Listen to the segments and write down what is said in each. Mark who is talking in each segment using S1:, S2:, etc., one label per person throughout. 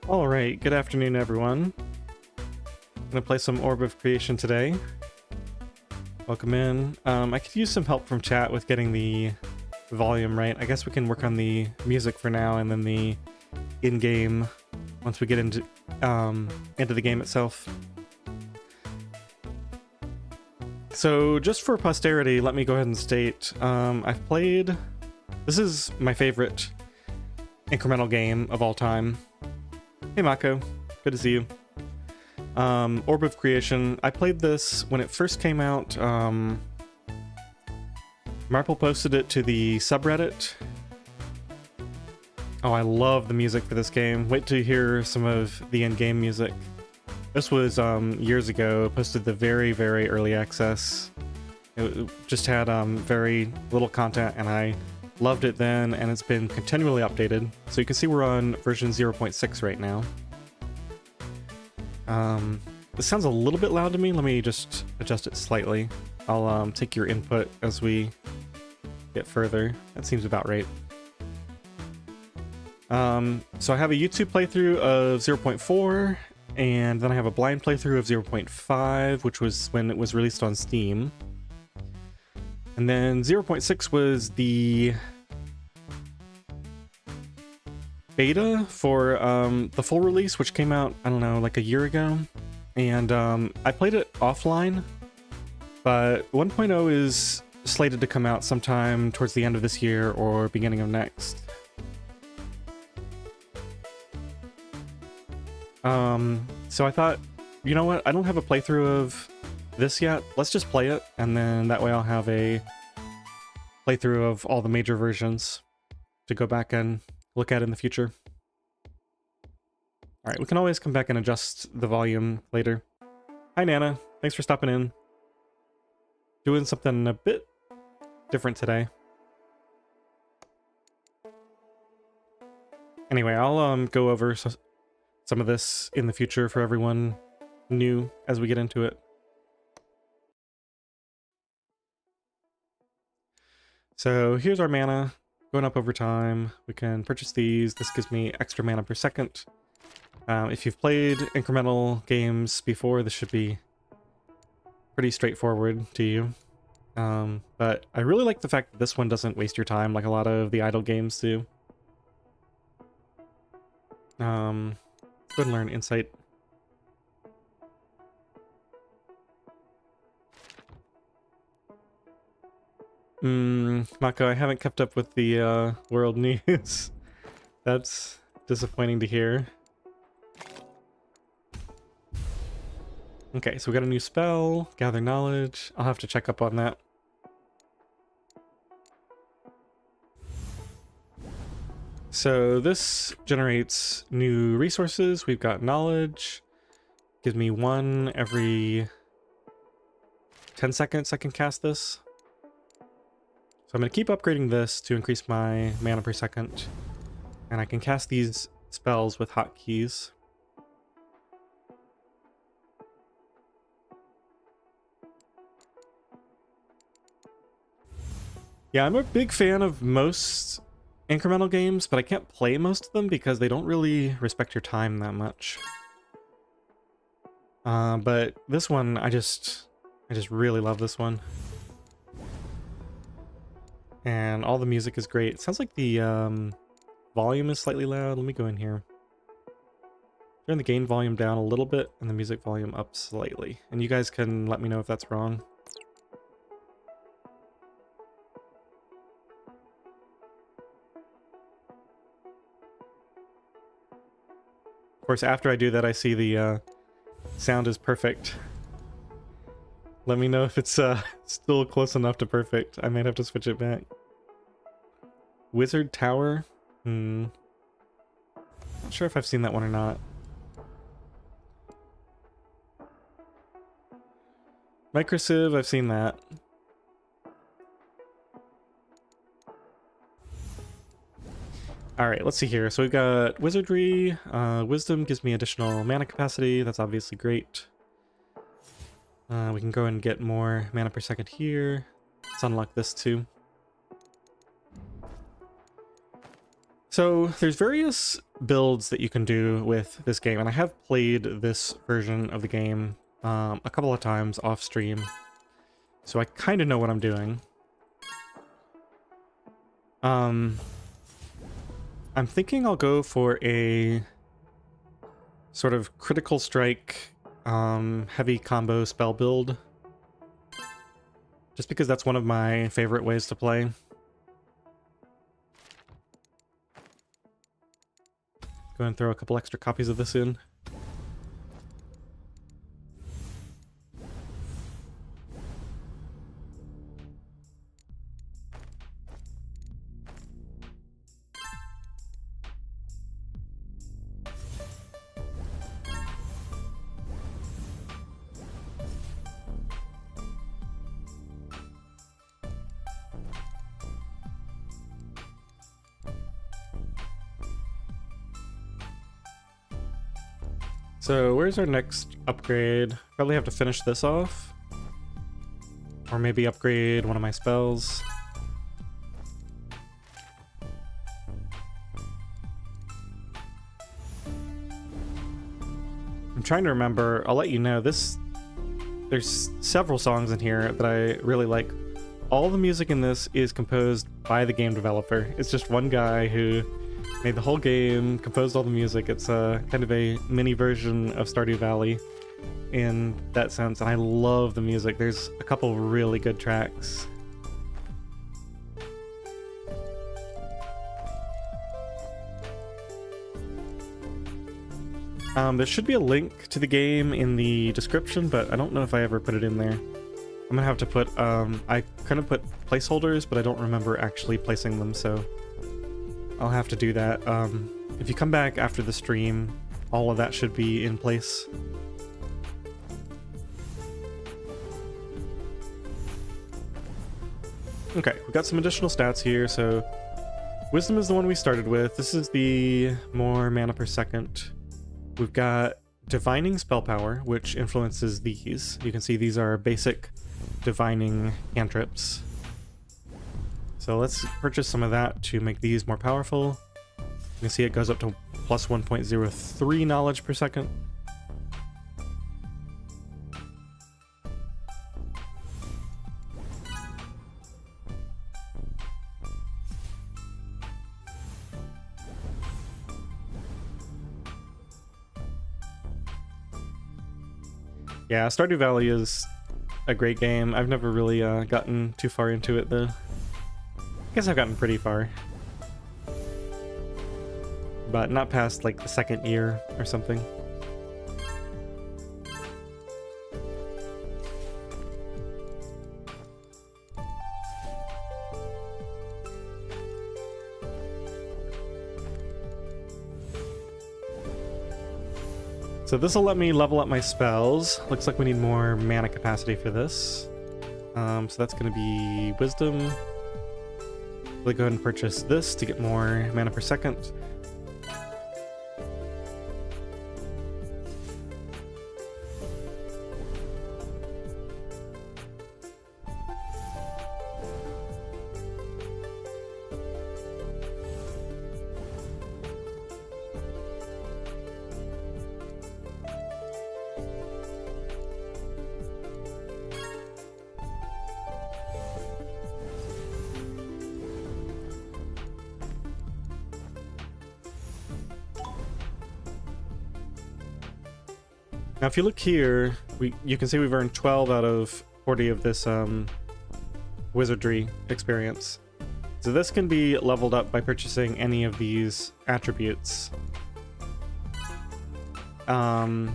S1: Alright, good afternoon everyone. I'm gonna play some Orb of Creation today. Welcome in. I could use some help from chat with getting the volume right. I guess we can work on the music for now and then the in-game once we get into the game itself. So just for posterity, let me go ahead and state, I've played... This is my favorite incremental game of all time. Hey Mako, good to see you. Orb of Creation. I played this when it first came out. Marple posted it to the subreddit. Oh, I love the music for this game. Wait to hear some of the in-game music. This was years ago, posted the very, very early access. It just had very little content and I loved it then, and it's been continually updated. So you can see we're on version 0.6 right now. This sounds a little bit loud to me. Let me just adjust it slightly. I'll take your input as we get further. That seems about right. So I have a YouTube playthrough of 0.4, and then I have a blind playthrough of 0.5, which was when it was released on Steam. And then 0.6 was the beta for the full release, which came out, I don't know, like a year ago. And I played it offline, but 1.0 is slated to come out sometime towards the end of this year or beginning of next. So I thought, you know what, I don't have a playthrough of this yet. Let's just play it, and then that way I'll have a playthrough of all the major versions to go back and look at in the future. Alright, we can always come back and adjust the volume later. Hi Nana, thanks for stopping in. Doing something a bit different today. Anyway, I'll go over some of this in the future for everyone new as we get into it. So here's our mana, going up over time. We can purchase these. This gives me extra mana per second. If you've played incremental games before, this should be pretty straightforward to you. But I really like the fact that this one doesn't waste your time like a lot of the idle games do. Go ahead and learn Insight. Mako, I haven't kept up with the world news. That's disappointing to hear. Okay, so we got a new spell, Gather Knowledge. I'll have to check up on that. So this generates new resources. We've got Knowledge. Gives me 1 every 10 seconds I can cast this. So I'm going to keep upgrading this to increase my mana per second. And I can cast these spells with hotkeys. Yeah, I'm a big fan of most incremental games, but I can't play most of them because they don't really respect your time that much. But this one, I just really love this one. And all the music is great. It sounds like the volume is slightly loud. Let me go in here. Turn the gain volume down a little bit and the music volume up slightly. And you guys can let me know if that's wrong. Of course, after I do that, I see the sound is perfect. Let me know if it's still close enough to perfect. I might have to switch it back. Wizard Tower? Not sure if I've seen that one or not. Microsieve, I've seen that. Alright, let's see here. So we've got Wizardry. Wisdom gives me additional mana capacity. That's obviously great. We can go and get more mana per second here. Let's unlock this too. So there's various builds that you can do with this game, and I have played this version of the game a couple of times off stream, so I kind of know what I'm doing. I'm thinking I'll go for a sort of critical strike, heavy combo spell build, just because that's one of my favorite ways to play. Go ahead and throw a couple extra copies of this in. So where's our next upgrade? Probably have to finish this off. Or maybe upgrade one of my spells. I'm trying to remember. I'll let you know. There's several songs in here that I really like. All the music in this is composed by the game developer. It's just one guy who made the whole game, composed all the music. It's kind of a mini version of Stardew Valley in that sense, and I love the music. There's a couple really good tracks. There should be a link to the game in the description, but I don't know if I ever put it in there. I'm gonna have to put, I kind of put placeholders, but I don't remember actually placing them, so I'll have to do that. If you come back after the stream, all of that should be in place. Okay, we got some additional stats here. So Wisdom is the one we started with. This is the more mana per second. We've got Divining Spell Power, which influences these. You can see these are basic divining cantrips. So let's purchase some of that to make these more powerful. You can see it goes up to plus 1.03 knowledge per second. Yeah, Stardew Valley is a great game. I've never really gotten too far into it though. I guess I've gotten pretty far, but not past like the second year or something. So this will let me level up my spells. Looks like we need more mana capacity for this. So that's going to be Wisdom. We'll go ahead and purchase this to get more mana per second. Now if you look here, you can see we've earned 12 out of 40 of this wizardry experience. So this can be leveled up by purchasing any of these attributes. And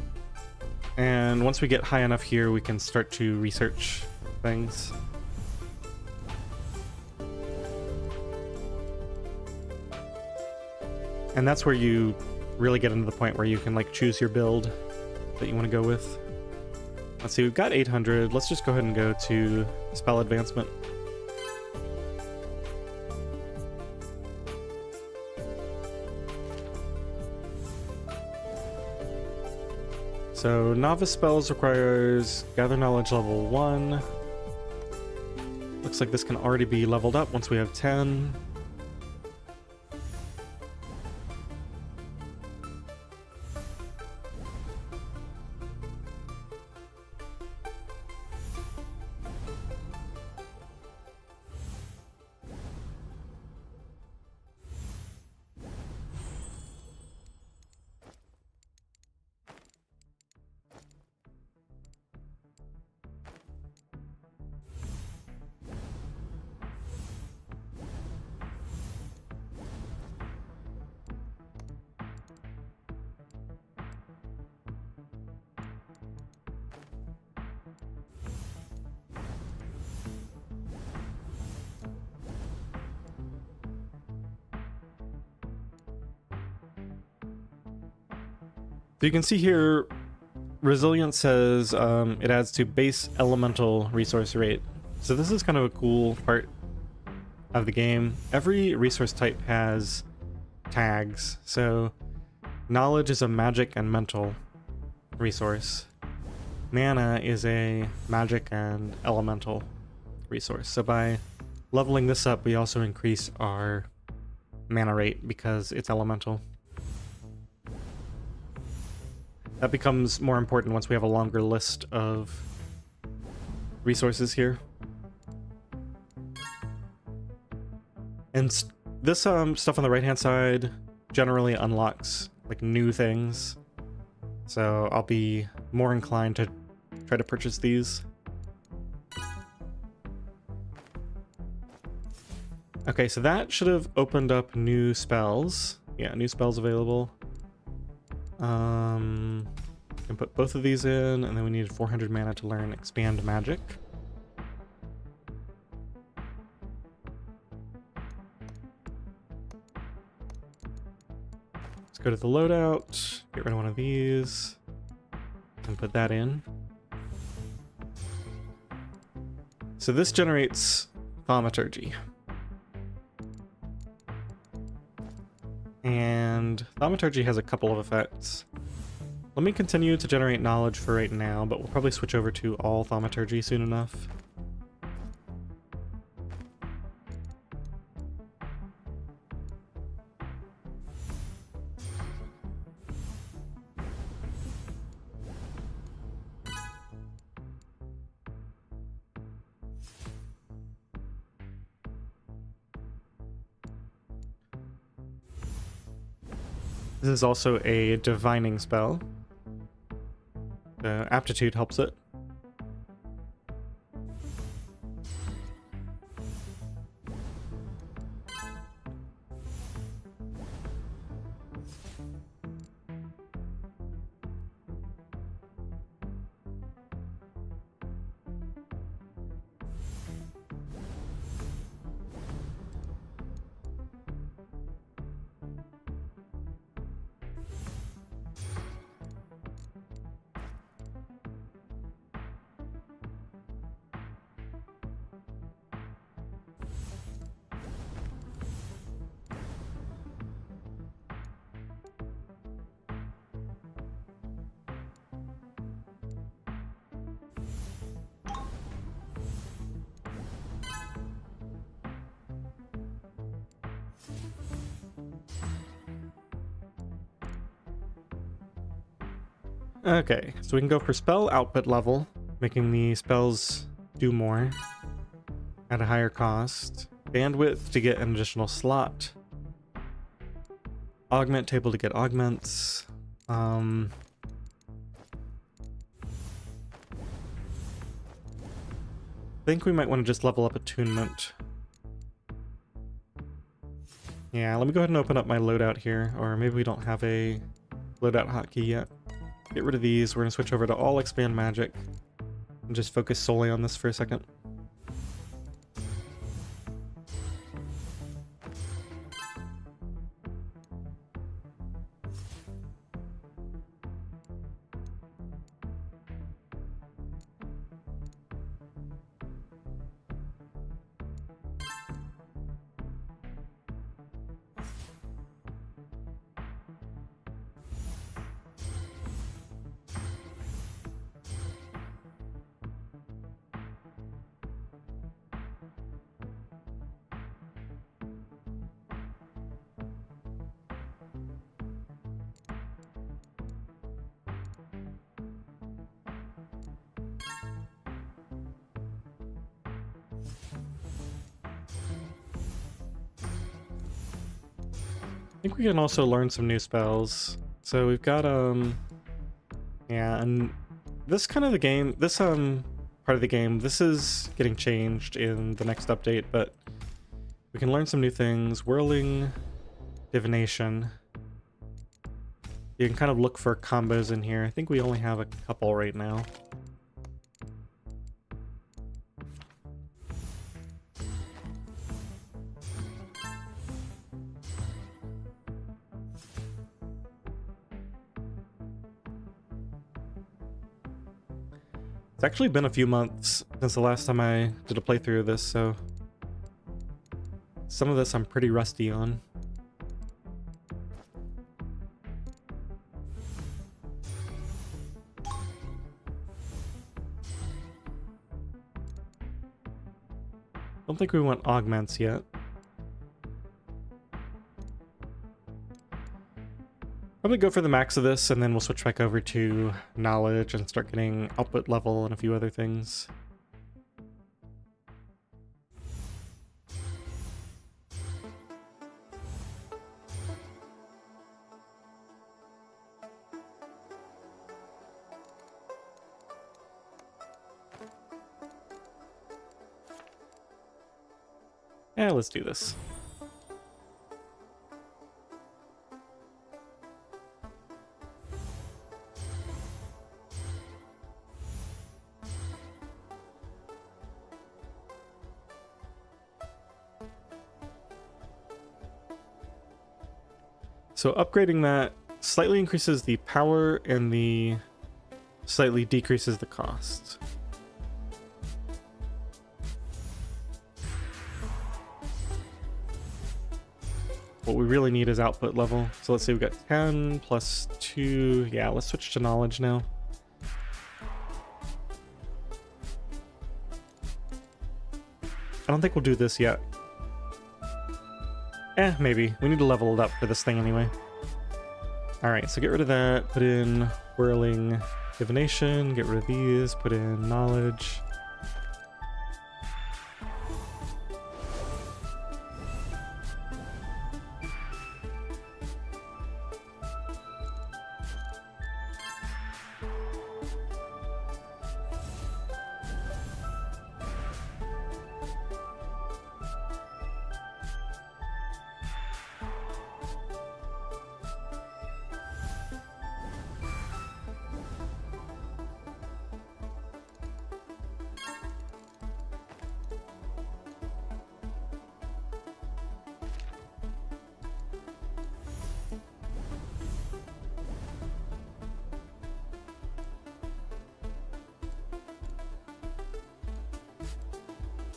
S1: once we get high enough here, we can start to research things. And that's where you really get into the point where you can like choose your build that you want to go with. Let's see, we've got 800. Let's just go ahead and go to spell advancement. So novice spells requires gather knowledge level 1. Looks like this can already be leveled up once we have 10. So you can see here, resilience says it adds to base elemental resource rate. So this is kind of a cool part of the game. Every resource type has tags. So knowledge is a magic and mental resource. Mana is a magic and elemental resource. So by leveling this up, we also increase our mana rate because it's elemental. That becomes more important once we have a longer list of resources here. And this stuff on the right hand side generally unlocks like new things. So I'll be more inclined to try to purchase these. Okay, so that should have opened up new spells. Yeah, new spells available. Can put both of these in, and then we need 400 mana to learn Expand Magic. Let's go to the loadout, get rid of one of these, and put that in. So this generates Thaumaturgy. And Thaumaturgy has a couple of effects. Let me continue to generate knowledge for right now, but we'll probably switch over to all Thaumaturgy soon enough. This is also a divining spell. Aptitude helps it. Okay, so we can go for spell output level, making the spells do more at a higher cost. Bandwidth to get an additional slot. Augment table to get augments. I think we might want to just level up attunement. Yeah, let me go ahead and open up my loadout here, or maybe we don't have a loadout hotkey yet. Get rid of these. We're going to switch over to all Expand Magic and just focus solely on this for a second. I think we can also learn some new spells. So we've got yeah, and this kind of the game, this part of the game, this is getting changed in the next update, but we can learn some new things. Whirling Divination. You can kind of look for combos in here. I think we only have a couple right now. It's actually been a few months since the last time I did a playthrough of this, so some of this I'm pretty rusty on. Don't think we want augments yet. Probably go for the max of this, and then we'll switch back over to knowledge and start getting output level and a few other things. Yeah, let's do this. So upgrading that slightly increases the power and slightly decreases the cost. What we really need is output level. So let's say we got 10 plus 2. Yeah, let's switch to knowledge now. I don't think we'll do this yet. Maybe. We need to level it up for this thing anyway. Alright, so get rid of that. Put in whirling divination. Get rid of these. Put in knowledge.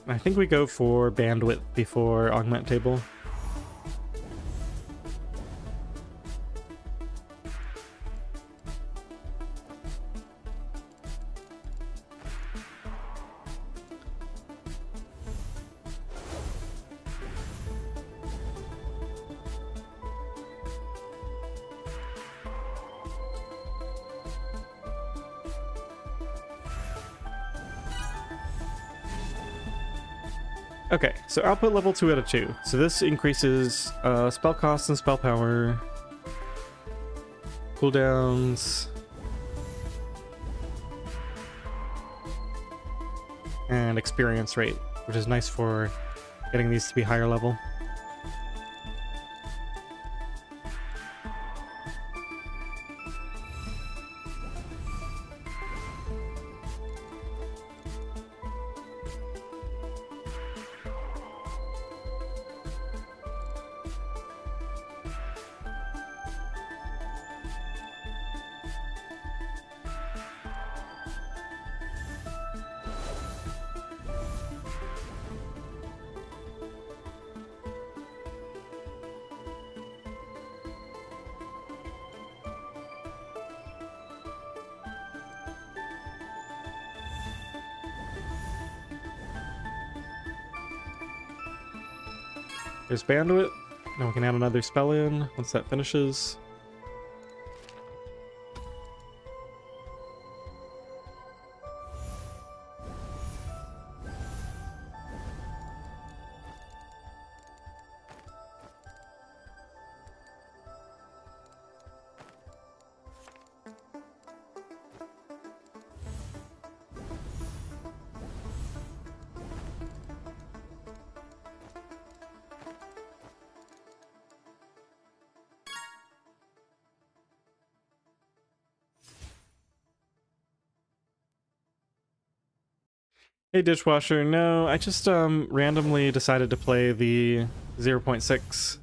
S1: I think we go for bandwidth before augment table. Okay, so output level 2 out of 2. So this increases spell cost and spell power, cooldowns, and experience rate, which is nice for getting these to be higher level. There's bandwidth. Now we can add another spell in once that finishes. Hey Dishwasher, no, I just randomly decided to play the 0.6,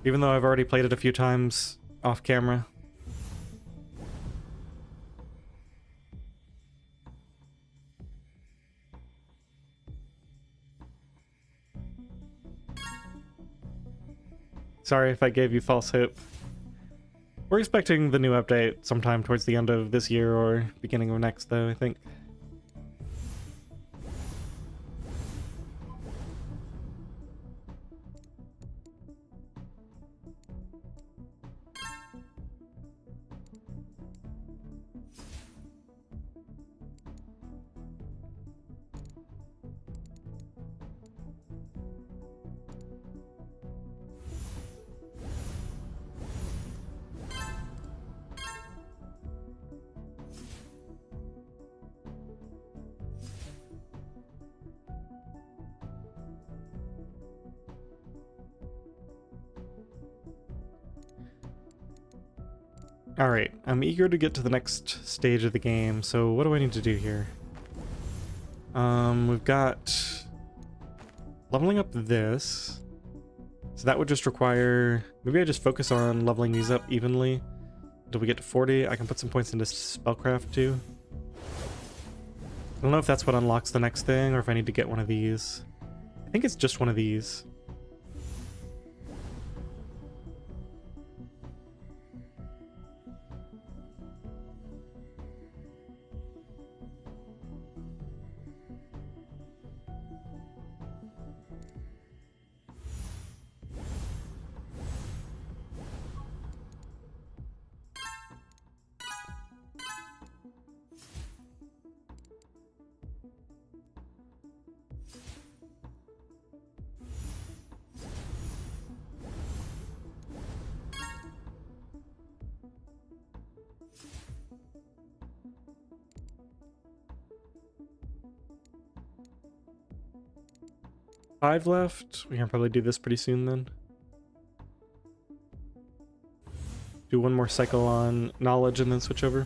S1: even though I've already played it a few times off camera. Sorry if I gave you false hope. We're expecting the new update sometime towards the end of this year or beginning of next, though, I think. Alright, I'm eager to get to the next stage of the game, so what do I need to do here? We've got leveling up this. So that would just require... Maybe I just focus on leveling these up evenly until we get to 40. I can put some points into spellcraft too. I don't know if that's what unlocks the next thing or if I need to get one of these. I think it's just one of these. Five left. We can probably do this pretty soon then. Do one more cycle on knowledge and then switch over.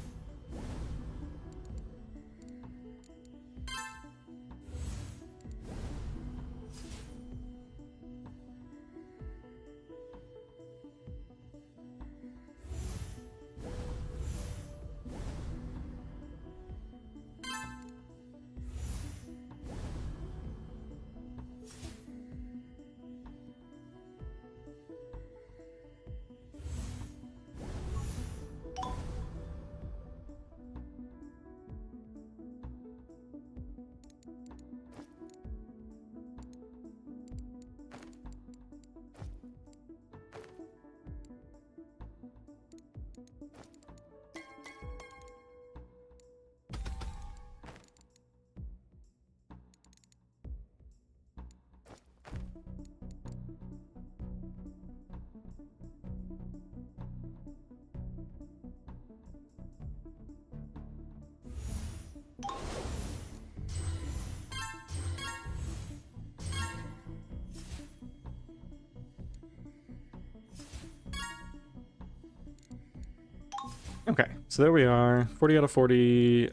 S1: Okay, so there we are. 40 out of 40.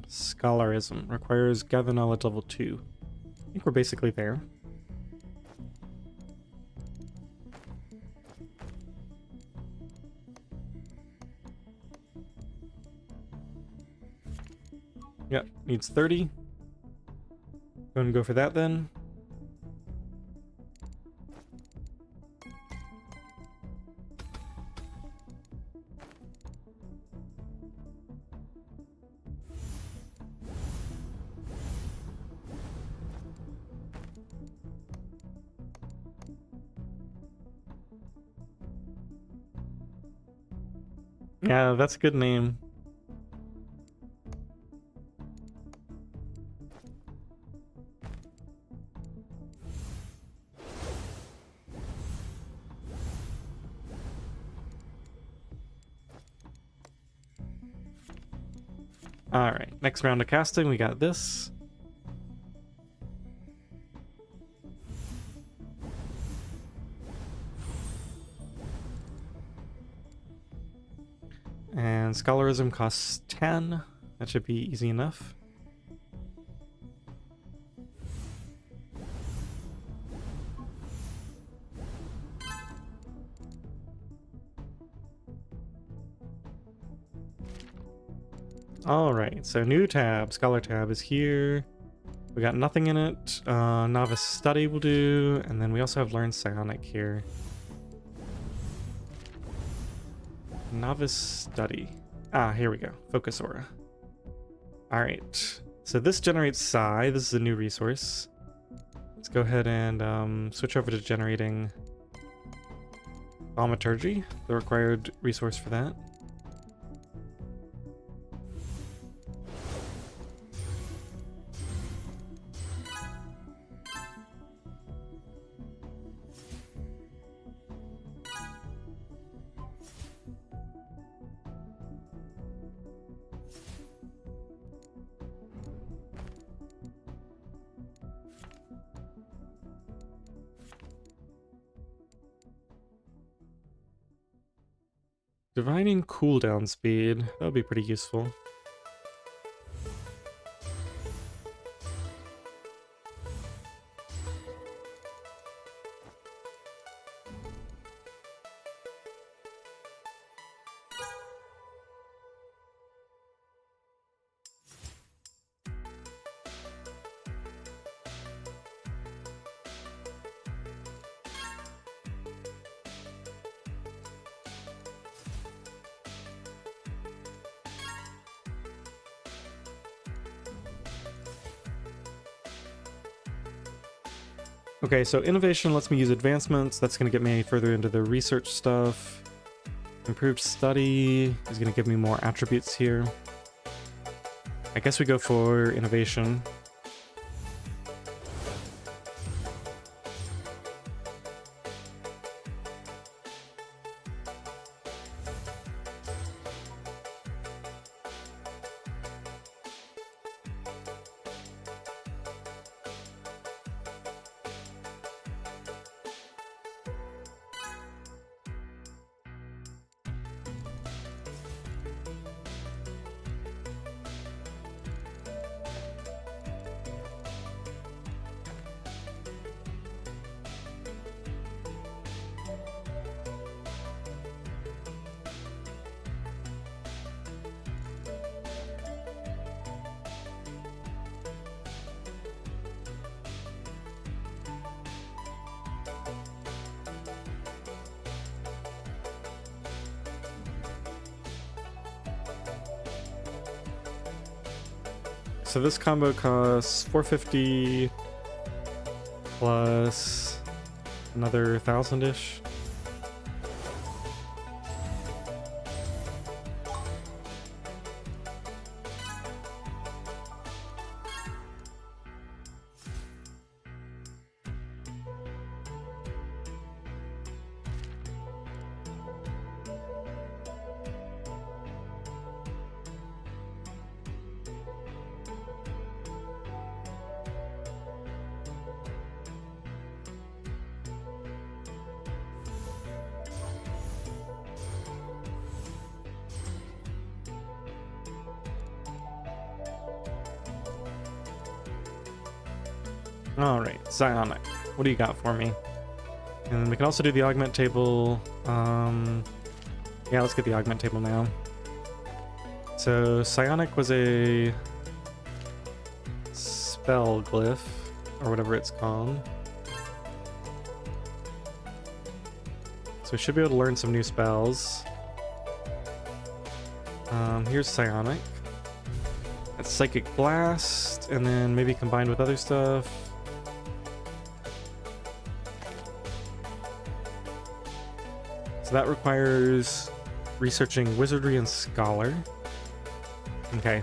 S1: Scholarism requires gather knowledge level 2. I think we're basically there. Yep, needs 30. Go ahead and go for that then. Yeah, that's a good name. Alright, next round of casting, we got this. And scholarism costs 10. That should be easy enough. Alright, so new tab, Scholar tab is here. We got nothing in it. Novice Study will do, and then we also have Learn Psionic here. Novice study. Ah, here we go. Focus aura. All right. So this generates psi. This is a new resource. Let's go ahead and switch over to generating thaumaturgy, the required resource for that. Divining cooldown speed. That would be pretty useful. Okay, so innovation lets me use advancements. That's going to get me further into the research stuff. Improved study is going to give me more attributes here. I guess we go for innovation. So this combo costs 450 plus another 1,000-ish. Alright, Psionic. What do you got for me? And we can also do the augment table. Yeah, let's get the augment table now. So Psionic was a spell glyph, or whatever it's called. So we should be able to learn some new spells. Here's Psionic. That's Psychic Blast, and then maybe combined with other stuff. So that requires researching Wizardry and Scholar. Okay.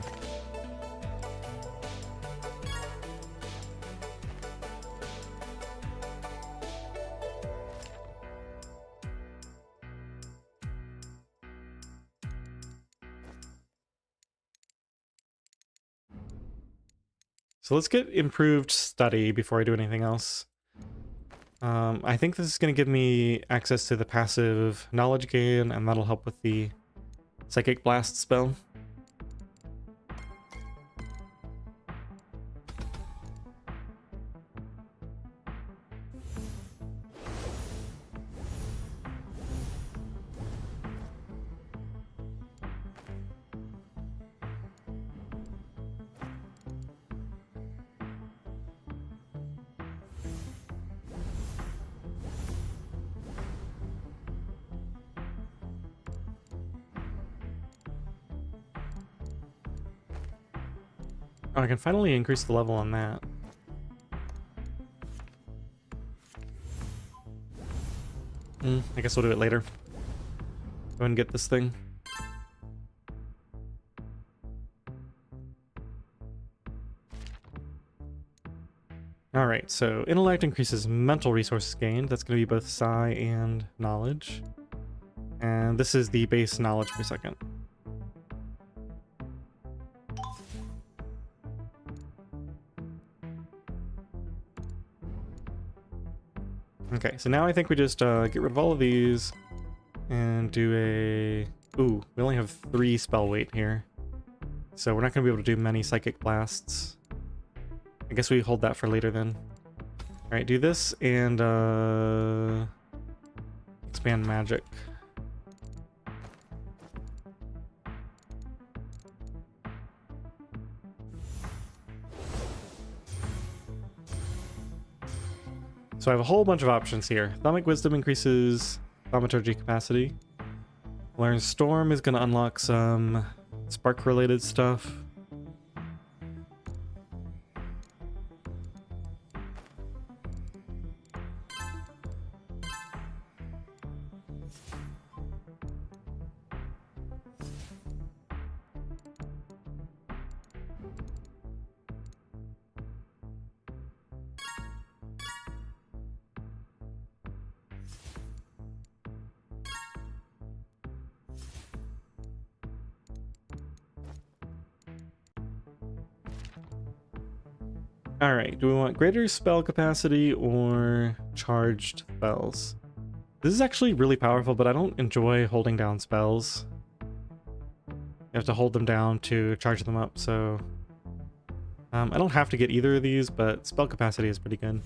S1: So let's get improved study before I do anything else. I think this is going to give me access to the passive knowledge gain, and that'll help with the Psychic Blast spell. Oh, I can finally increase the level on that. I guess we'll do it later. Go ahead and get this thing. Alright, so intellect increases mental resources gained. That's going to be both psi and knowledge. And this is the base knowledge per second. Okay, so now I think we just get rid of all of these and do a... Ooh, we only have 3 spell weight here. So we're not going to be able to do many psychic blasts. I guess we hold that for later then. Alright, do this and expand magic. So I have a whole bunch of options here. Thaumic Wisdom increases thaumaturgy capacity. Learn Storm is going to unlock some spark-related stuff. Alright, do we want greater spell capacity or charged spells? This is actually really powerful, but I don't enjoy holding down spells. You have to hold them down to charge them up, so... I don't have to get either of these, but spell capacity is pretty good.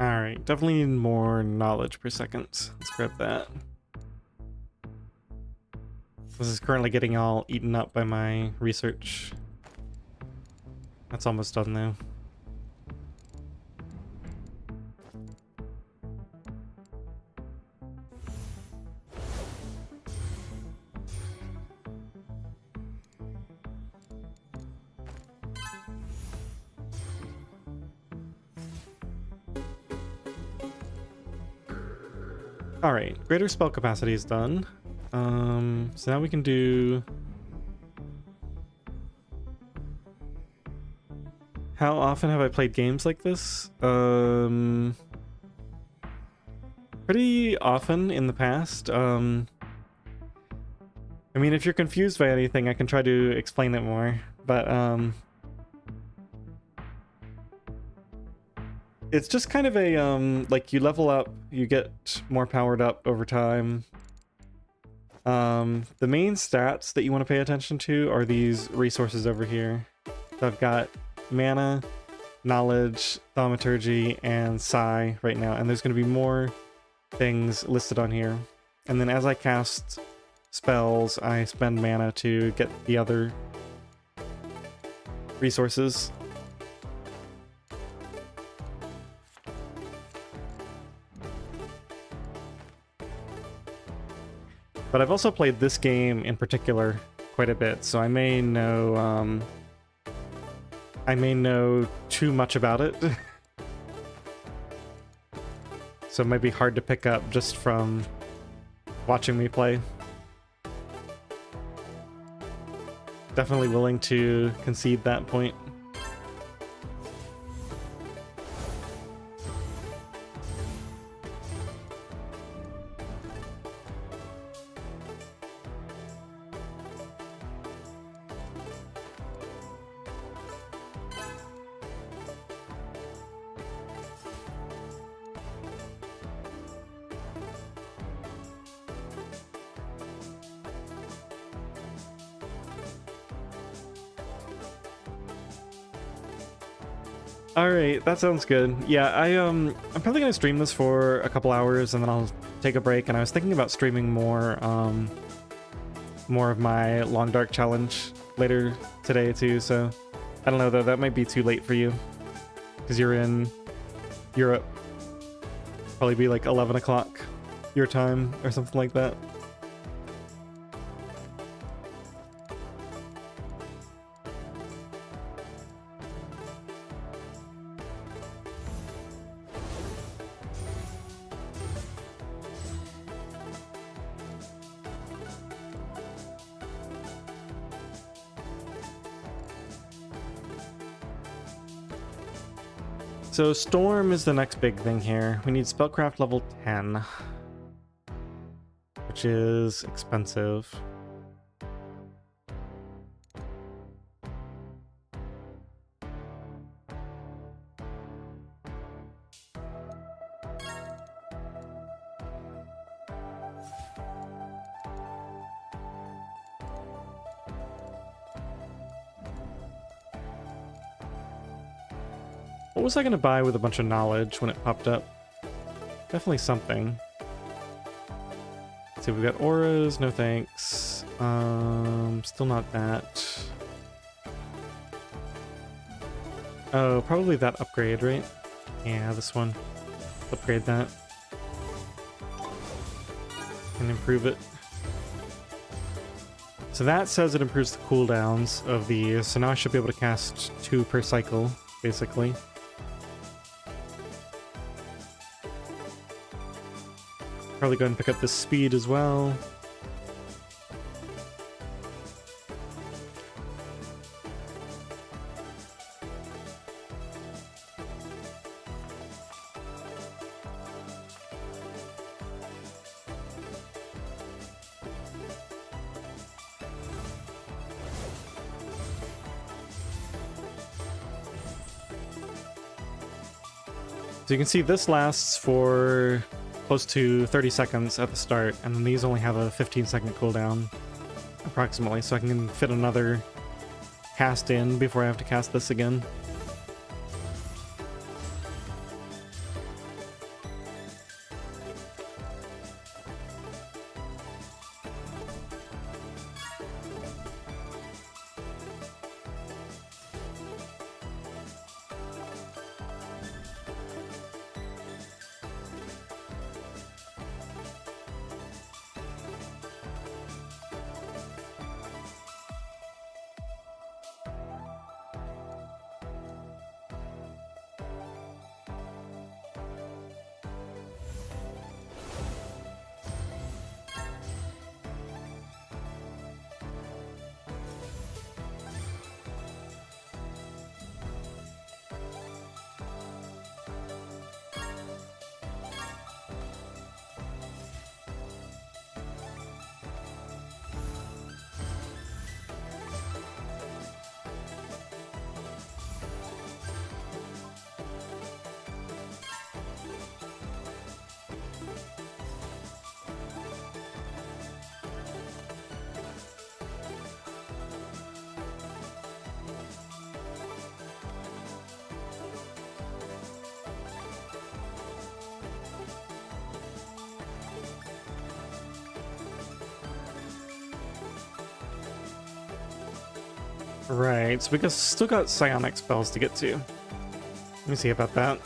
S1: Alright, definitely need more knowledge per second. Let's grab that. This is currently getting all eaten up by my research. That's almost done though. Alright, greater spell capacity is done. So now we can do How often have I played games like this? Pretty often in the past. I mean, if you're confused by anything, I can try to explain it more, but it's just kind of a like you level up, you get more powered up over time. The main stats that you want to pay attention to are these resources over here. So I've got mana, knowledge, thaumaturgy, and psi right now, and there's going to be more things listed on here. And then as I cast spells, I spend mana to get the other resources. But I've also played this game in particular quite a bit, so I may know too much about it. So it might be hard to pick up just from watching me play. Definitely willing to concede that point. Alright, that sounds good. Yeah, I'm probably gonna stream this for a couple hours and then I'll take a break, and I was thinking about streaming more of my Long Dark challenge later today too, so I don't know though, that might be too late for you because you're in Europe. Probably be like 11 o'clock your time or something like that. So Storm is the next big thing here. We need spellcraft level 10, which is expensive. What was I gonna buy with a bunch of knowledge when it popped up? Definitely something. Let's see, we've got auras, no thanks. Still not that. Oh, probably that upgrade, right? Yeah, this one. Upgrade that. And improve it. So that says it improves the cooldowns of these, so now I should be able to cast 2 per cycle, basically. Probably go ahead and pick up the speed as well. So you can see this lasts for close to 30 seconds at the start, and then these only have a 15-second cooldown, approximately, so I can fit another cast in before I have to cast this again. Right, so we still got psionic spells to get to. Let me see about that.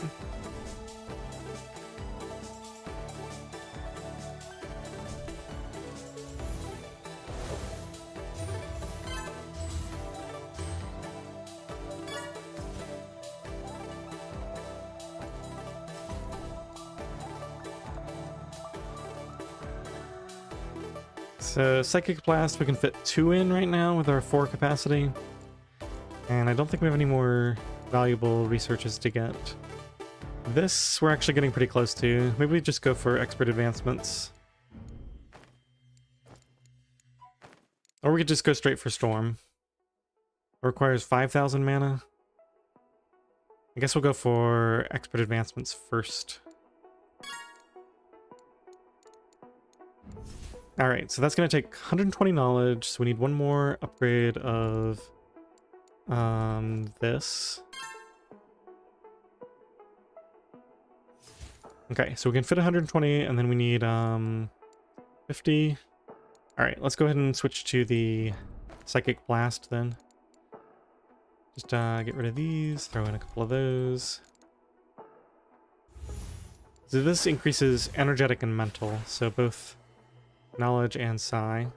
S1: So Psychic Blast we can fit 2 in right now with our 4 capacity. And I don't think we have any more valuable researches to get. This we're actually getting pretty close to. Maybe we just go for expert advancements. Or we could just go straight for Storm. It requires 5,000 mana. I guess we'll go for expert advancements first. Alright, so that's going to take 120 knowledge, so we need one more upgrade of this. Okay, so we can fit 120, and then we need 50. Alright, let's go ahead and switch to the Psychic Blast then. Just get rid of these, throw in a couple of those. So this increases energetic and mental, so both knowledge and psi.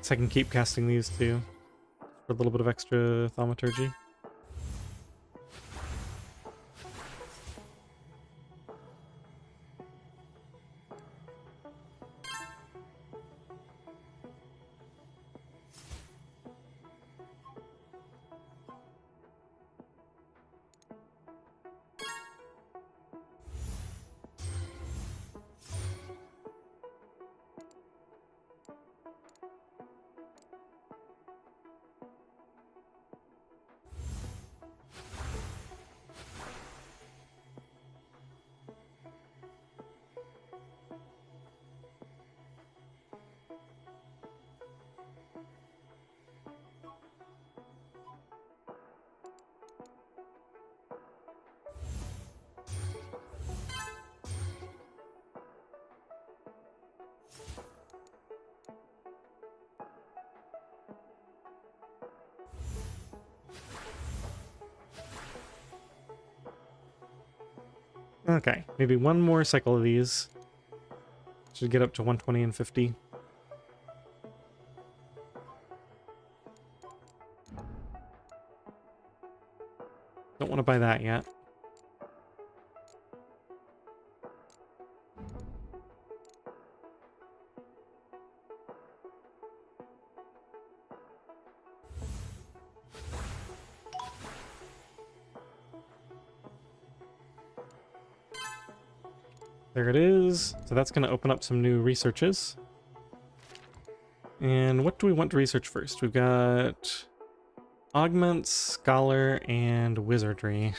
S1: So I can keep casting these too, for a little bit of extra thaumaturgy. Okay, maybe one more cycle of these. Should get up to 120 and 50. Don't want to buy that yet. There it is. So that's going to open up some new researches. And what do we want to research first? We've got augments, scholar, and wizardry.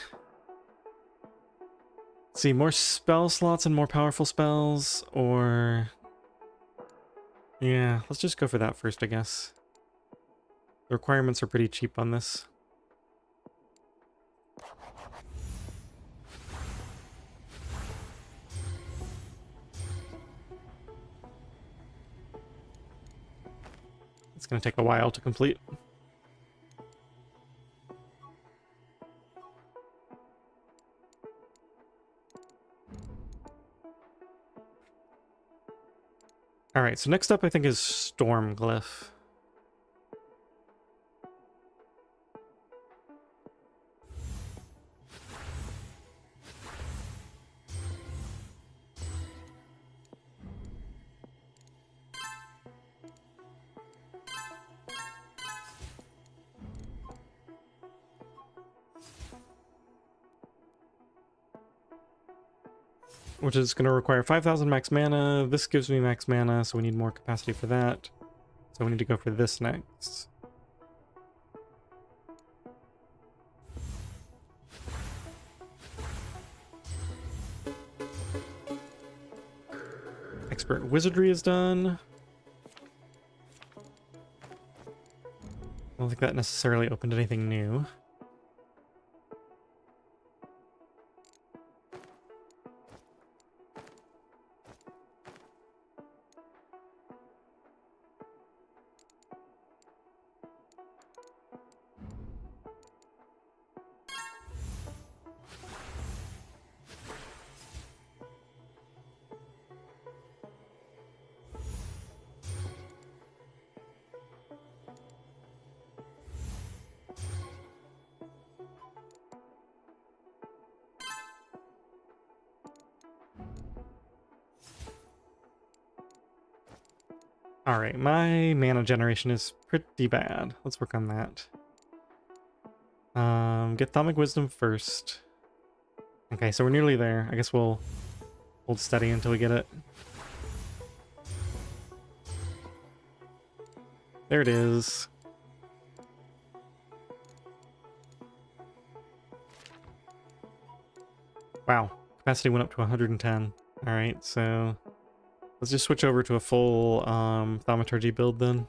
S1: Let's see, more spell slots and more powerful spells, or... Yeah, let's just go for that first, I guess. The requirements are pretty cheap on this. It's going to take a while to complete. Alright, so next up I think is Storm Glyph. Which is going to require 5,000 max mana. This gives me max mana, so we need more capacity for that. So we need to go for this next. Expert Wizardry is done. don't think that necessarily opened anything new. Alright, my mana generation is pretty bad. Let's work on that. Get Thaumic Wisdom first. Okay, so we're nearly there. I guess we'll hold steady until we get it. There it is. Wow, capacity went up to 110. Alright, so let's just switch over to a full thaumaturgy build then.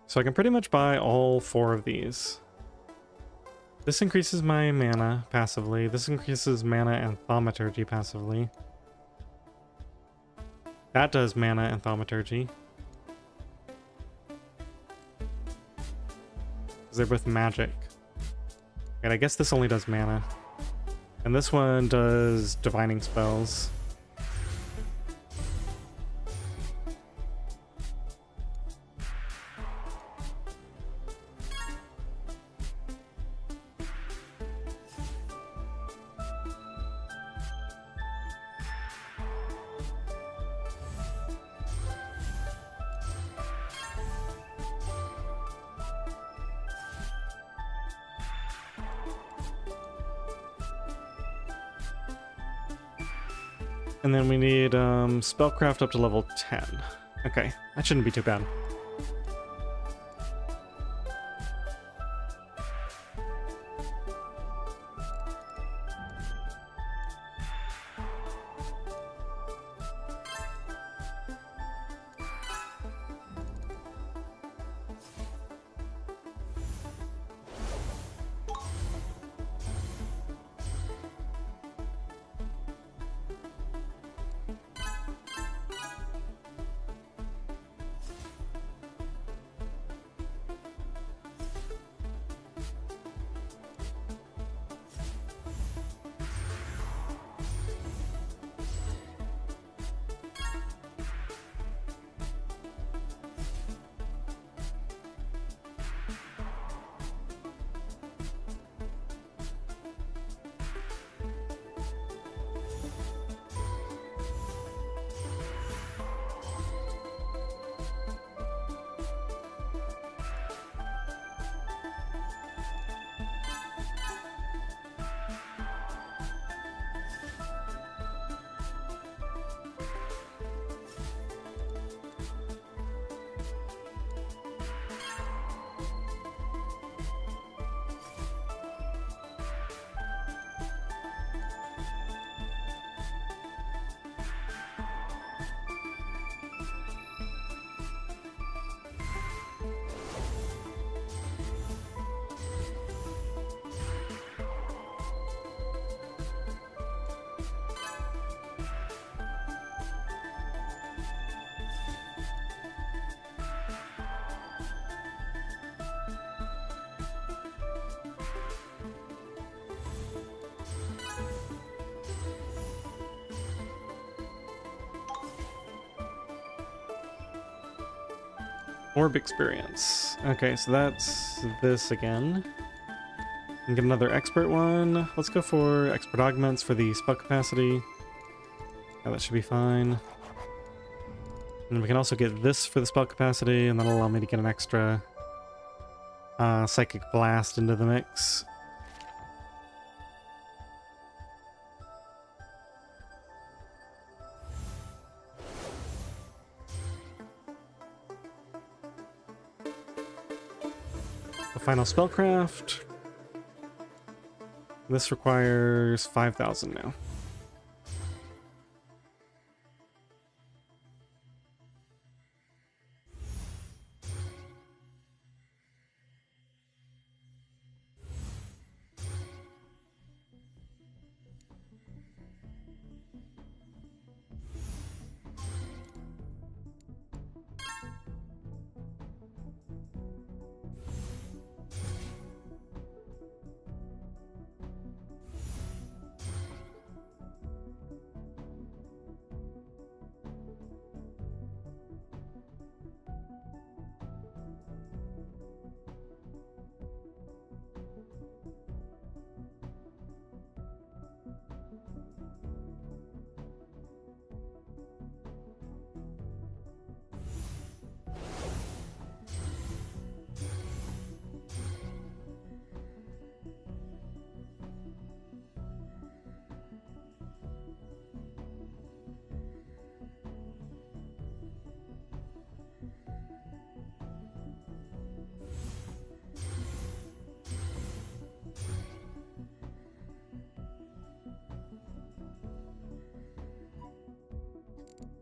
S1: So I can pretty much buy all 4 of these. This increases my mana passively. This increases mana and thaumaturgy passively. That does mana and thaumaturgy. Because they're both magic. And I guess this only does mana. And this one does divining spells. And then we need spellcraft up to level 10. Okay, that shouldn't be too bad. Orb experience. Okay, so that's this again. And get another expert one. Let's go for expert augments for the spell capacity. Yeah, that should be fine. And we can also get this for the spell capacity, and that'll allow me to get an extra psychic blast into the mix. The final spellcraft. This requires 5,000 now.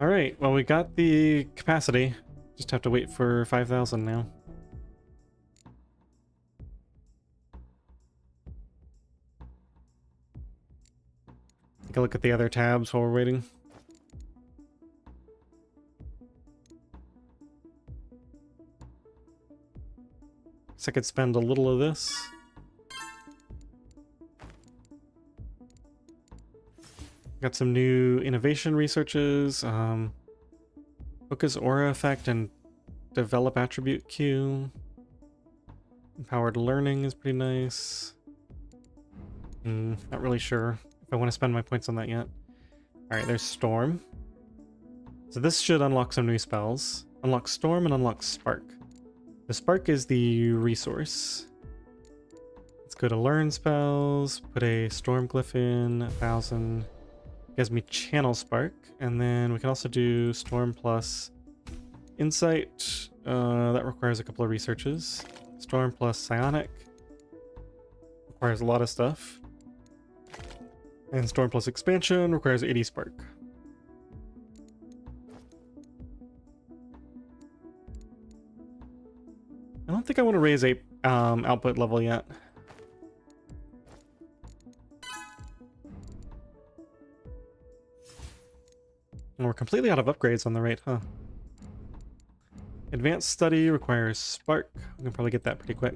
S1: All right, well, we got the capacity. Just have to wait for 5,000 now. Take a look at the other tabs while we're waiting. So I could spend a little of this. Got some new innovation researches. Focus aura effect and develop attribute queue. Empowered learning is pretty nice. Not really sure if I want to spend my points on that yet. Alright, there's Storm. So this should unlock some new spells. Unlock Storm and unlock Spark. The Spark is the resource. Let's go to Learn Spells, put a Storm Glyph in, 1,000. Gives me Channel Spark, and then we can also do Storm plus Insight. That requires a couple of researches. Storm plus Psionic. Requires a lot of stuff. And Storm plus Expansion requires 80 Spark. I don't think I want to raise a output level yet. And we're completely out of upgrades on the right, huh? Advanced Study requires Spark. We can probably get that pretty quick.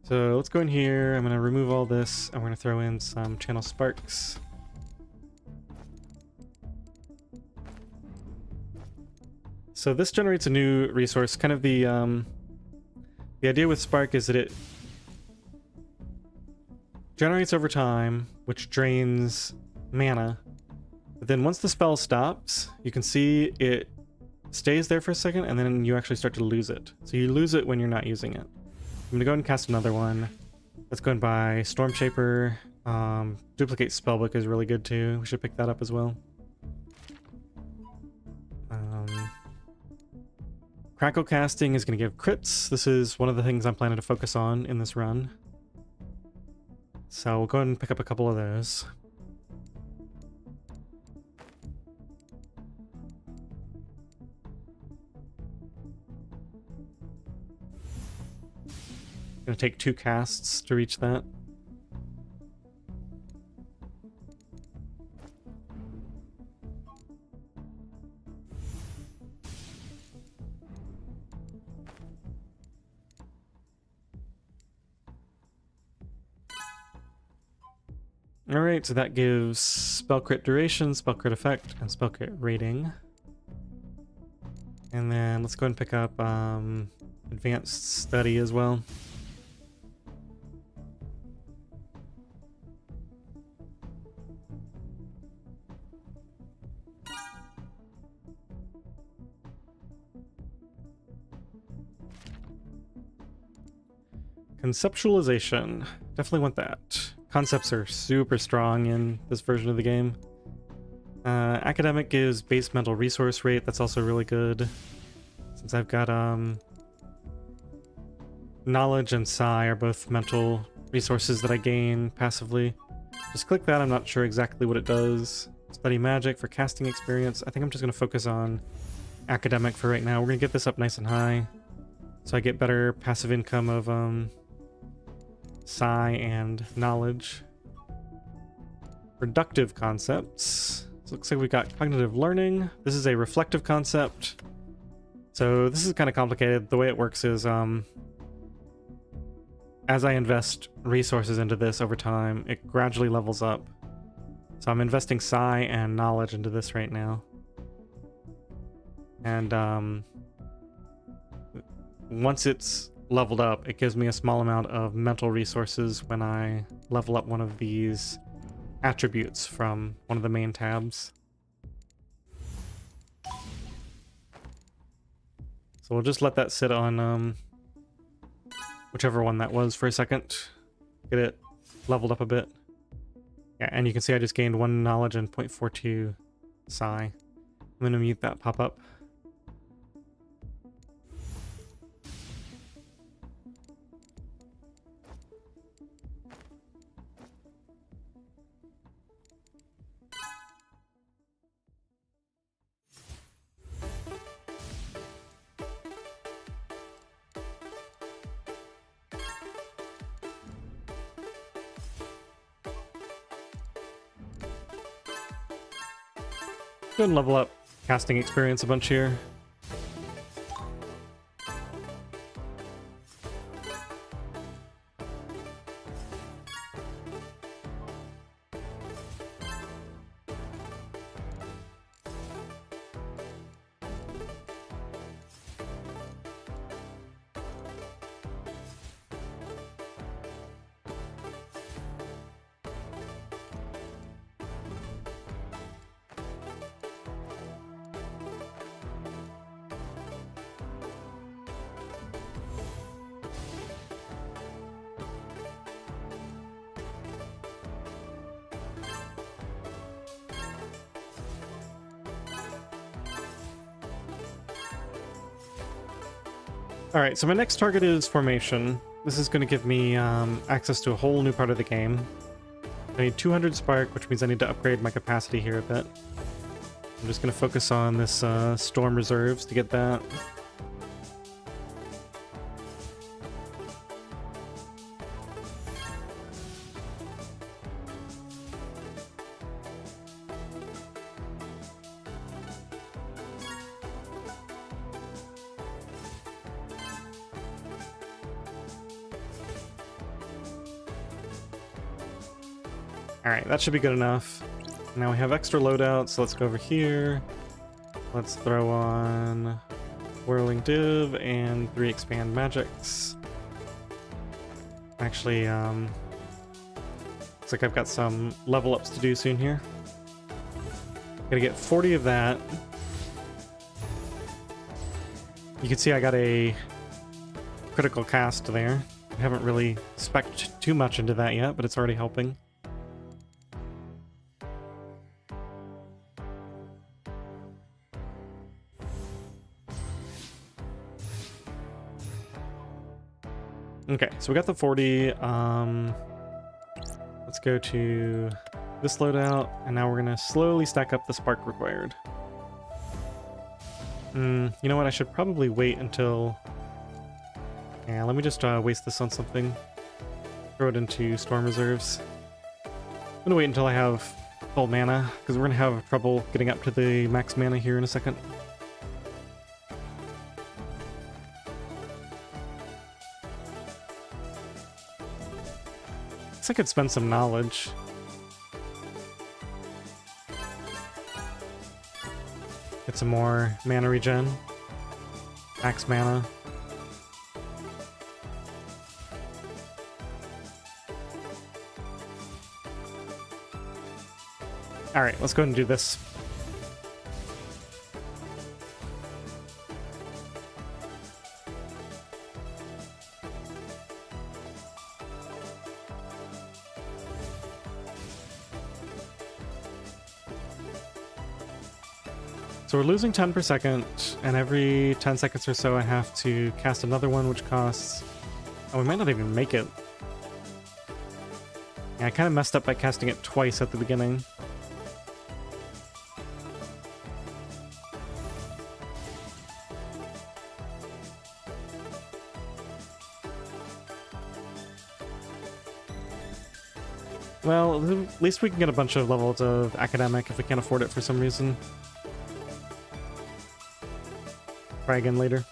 S1: So let's go in here. I'm going to remove all this, and we're going to throw in some Channel Sparks. So this generates a new resource. Kind of the idea with Spark is that it generates over time, which drains mana. But then once the spell stops, you can see it stays there for a second, and then you actually start to lose it. So you lose it when you're not using it. I'm going to go ahead and cast another one. Let's go and buy Storm Shaper. Duplicate Spellbook is really good too. We should pick that up as well. Crackle Casting is going to give crits. This is one of the things I'm planning to focus on in this run. So we'll go ahead and pick up a couple of those. Gonna take 2 casts to reach that. Alright, so that gives spell crit duration, spell crit effect, and spell crit rating. And then let's go ahead and pick up advanced study as well. Conceptualization. Definitely want that. Concepts are super strong in this version of the game. Academic gives base mental resource rate. That's also really good. Since I've got knowledge and psi are both mental resources that I gain passively. Just click that. I'm not sure exactly what it does. Study magic for casting experience. I think I'm just going to focus on academic for right now. We're going to get this up nice and high so I get better passive income of psi and knowledge. Reductive concepts. So it looks like we've got cognitive learning. This is a reflective concept. So this is kind of complicated. The way it works is as I invest resources into this over time, it gradually levels up. So I'm investing psi and knowledge into this right now. And once it's leveled up, it gives me a small amount of mental resources when I level up one of these attributes from one of the main tabs. So we'll just let that sit on whichever one that was for a second. Get it leveled up a bit. Yeah, and you can see I just gained 1 knowledge and 0.42 psi. I'm going to mute that pop-up. Go ahead and level up casting experience a bunch here. Alright, so my next target is formation. This is going to give me access to a whole new part of the game. I need 200 spark, which means I need to upgrade my capacity here a bit. I'm just going to focus on this storm reserves to get that. Alright, that should be good enough. Now we have extra loadouts, so let's go over here. Let's throw on Whirling Div and 3 expand magics. Actually, looks like I've got some level ups to do soon here. Gotta get 40 of that. You can see I got a critical cast there. I haven't really spec'd too much into that yet, but it's already helping. Okay, so we got the 40. Let's go to this loadout, and now we're gonna slowly stack up the spark required. You know what? I should probably wait until... Yeah, let me just waste this on something. Throw it into storm reserves. I'm gonna wait until I have full mana, because we're gonna have trouble getting up to the max mana here in a second. I could spend some knowledge. Get some more mana regen. Max mana. Alright, let's go ahead and do this. So we're losing 10 per second, and every 10 seconds or so I have to cast another one, which costs... Oh, we might not even make it. Yeah, I kind of messed up by casting it twice at the beginning. Well, at least we can get a bunch of levels of academic if we can't afford it for some reason. Try again later.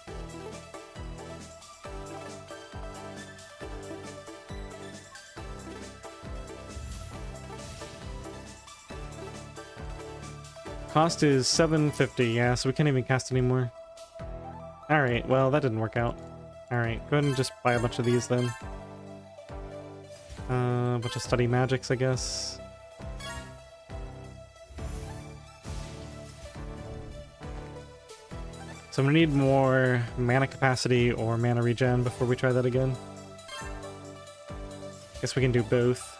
S1: Cost is $7.50, yeah, so we can't even cast anymore. Alright, well, that didn't work out. Alright, go ahead and just buy a bunch of these then. A bunch of study magics, I guess. So I'm gonna need more mana capacity or mana regen before we try that again. Guess we can do both.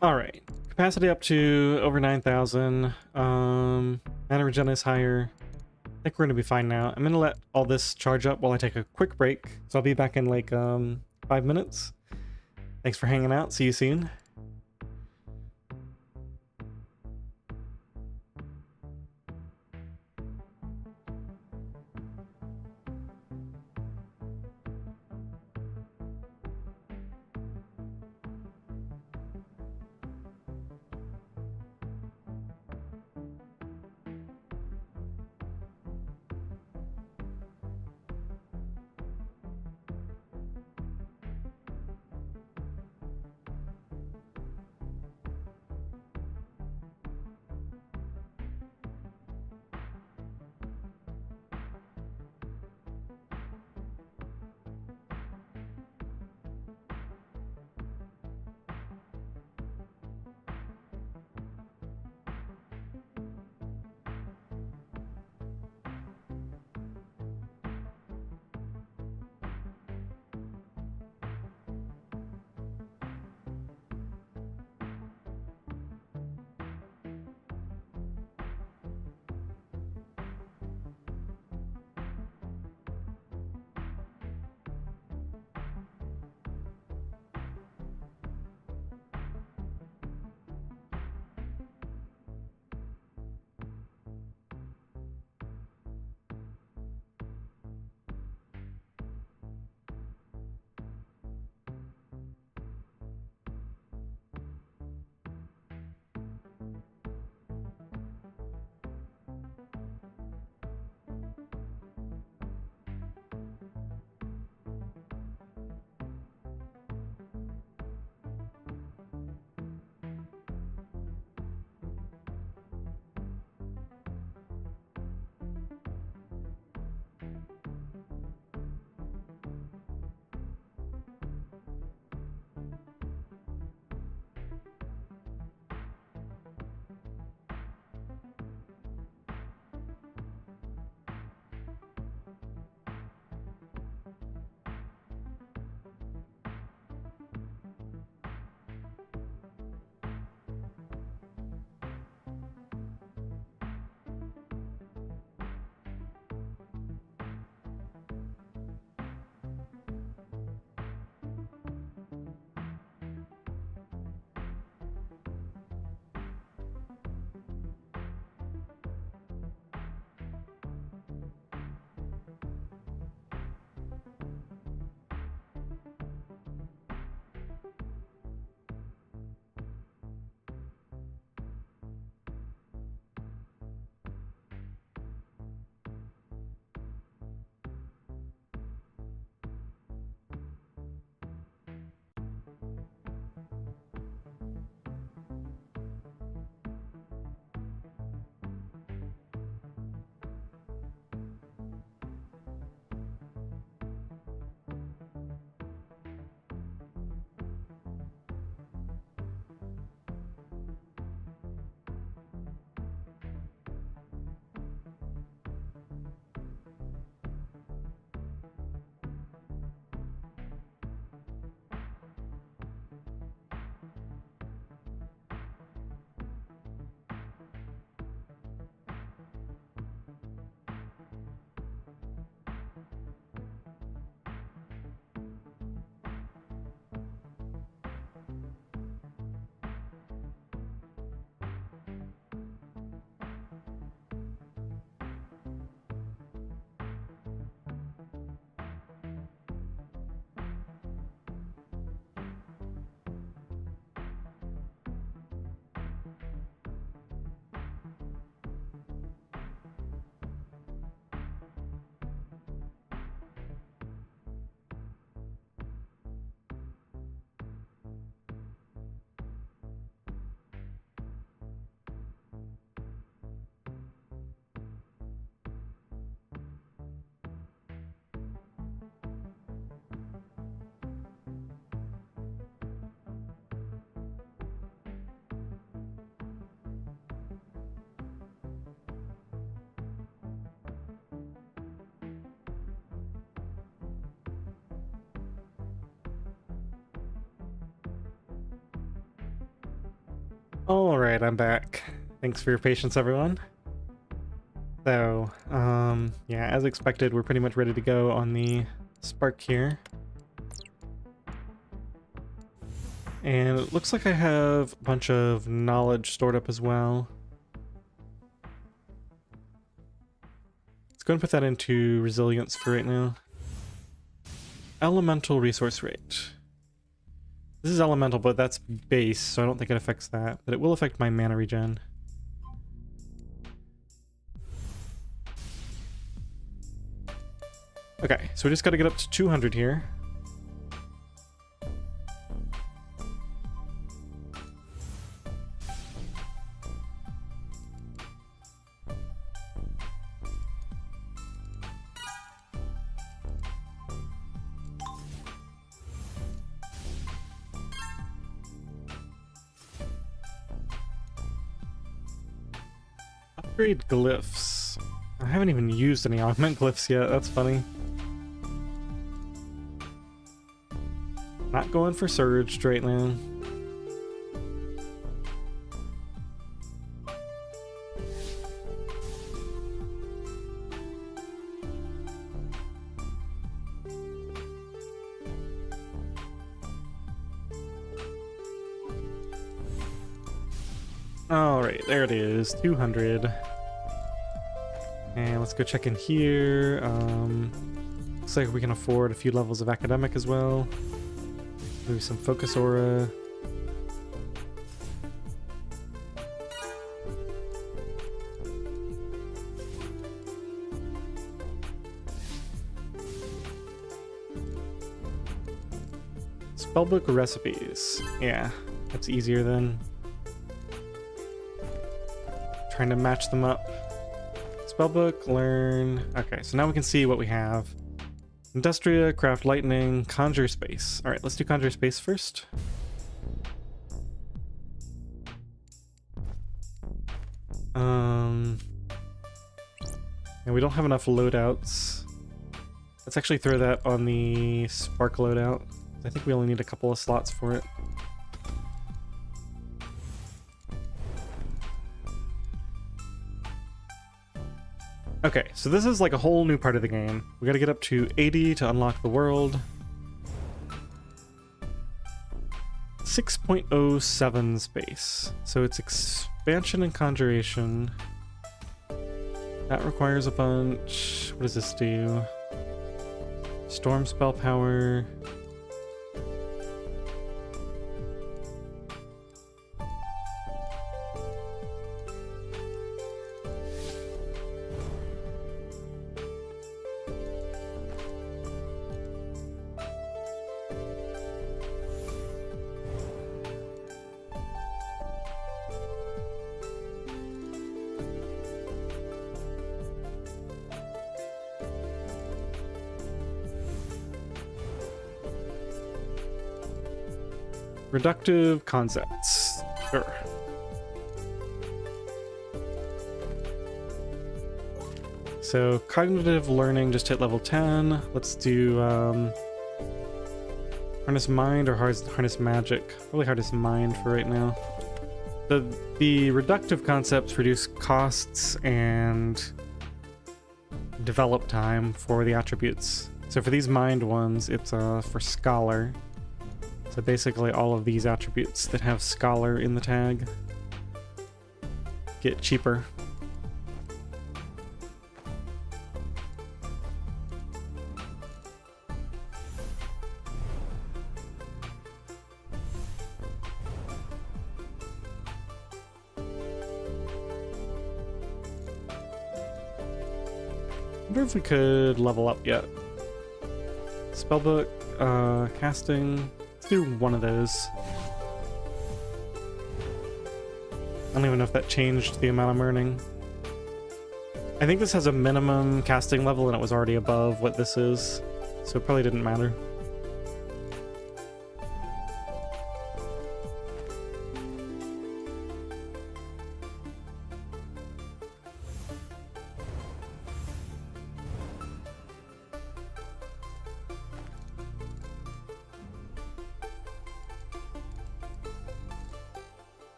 S1: Alright, capacity up to over 9,000. Mana regen is higher. I think we're gonna be fine now. I'm gonna let all this charge up while I take a quick break. So I'll be back in like 5 minutes. Thanks for hanging out. See you soon. Alright, I'm back. Thanks for your patience, everyone. So, yeah, as expected, we're pretty much ready to go on the spark here. And it looks like I have a bunch of knowledge stored up as well. Let's go and put that into resilience for right now. Elemental resource rate. This is elemental, but that's base, so I don't think it affects that. But it will affect my mana regen. Okay, so we just got to get up to 200 here. Upgrade glyphs. I haven't even used any augment glyphs yet, that's funny. Not going for surged right now. Alright, there it is, 200. And let's go check in here. Looks like we can afford a few levels of academic as well. Maybe some focus aura. Spellbook recipes. Yeah, that's easier then. Trying to match them up. Spellbook, learn. Okay, so now we can see what we have. Industria, craft lightning, conjure space. Alright, let's do conjure space first. And we don't have enough loadouts. Let's actually throw that on the spark loadout. I think we only need a couple of slots for it. Okay, so this is like a whole new part of the game. We gotta get up to 80 to unlock the world. 6.07 space. So it's expansion and conjuration. That requires a bunch. What does this do? Storm spell power. Reductive concepts. Sure. So cognitive learning just hit level 10. Let's do harness mind or harness magic. Probably harness mind for right now. The reductive concepts reduce costs and develop time for the attributes. So for these mind ones, it's for scholar. So basically all of these attributes that have scholar in the tag get cheaper. I wonder if we could level up yet. Spellbook, casting. Do one of those. I don't even know if that changed the amount I'm earning. I think this has a minimum casting level and it was already above what this is, so it probably didn't matter.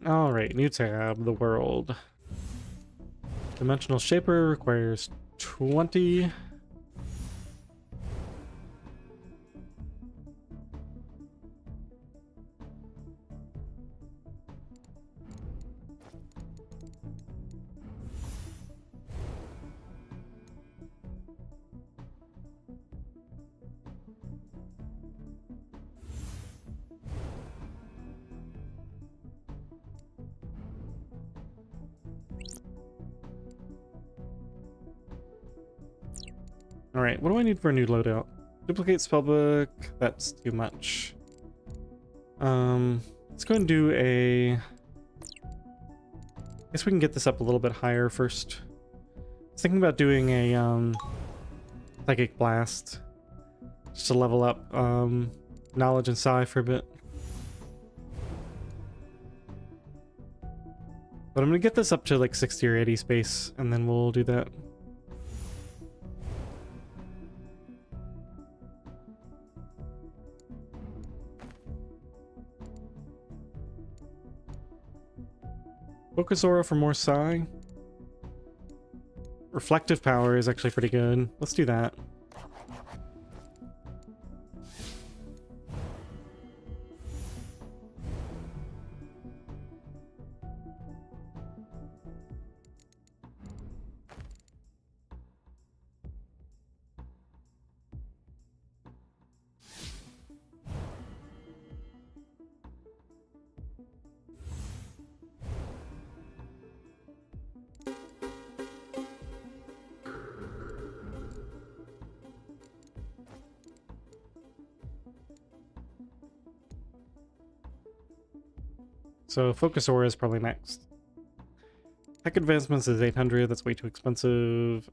S1: Alright, new tab, the world. Dimensional Shaper requires 20. Alright, what do I need for a new loadout? Duplicate spellbook, that's too much. Let's go and do a... I guess we can get this up a little bit higher first. I was thinking about doing a Psychic Blast. Just to level up Knowledge and Psi for a bit. But I'm gonna get this up to like 60 or 80 space, and then we'll do that. Focus Aura for more Psi. Reflective Power is actually pretty good. Let's do that. So Focus Aura is probably next. Tech Advancements is 800, that's way too expensive.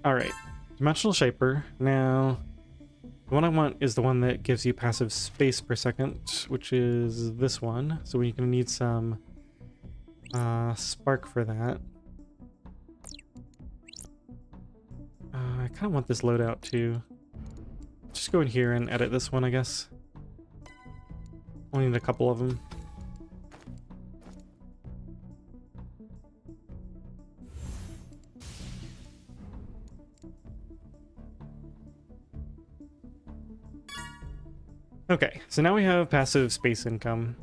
S1: Alright, Dimensional Shaper. Now, the one I want is the one that gives you passive space per second, which is this one. So we're going to need some spark for that. I kind of want this loadout too. Just go in here and edit this one, I guess. Only need a couple of them. Okay, so now we have passive space income.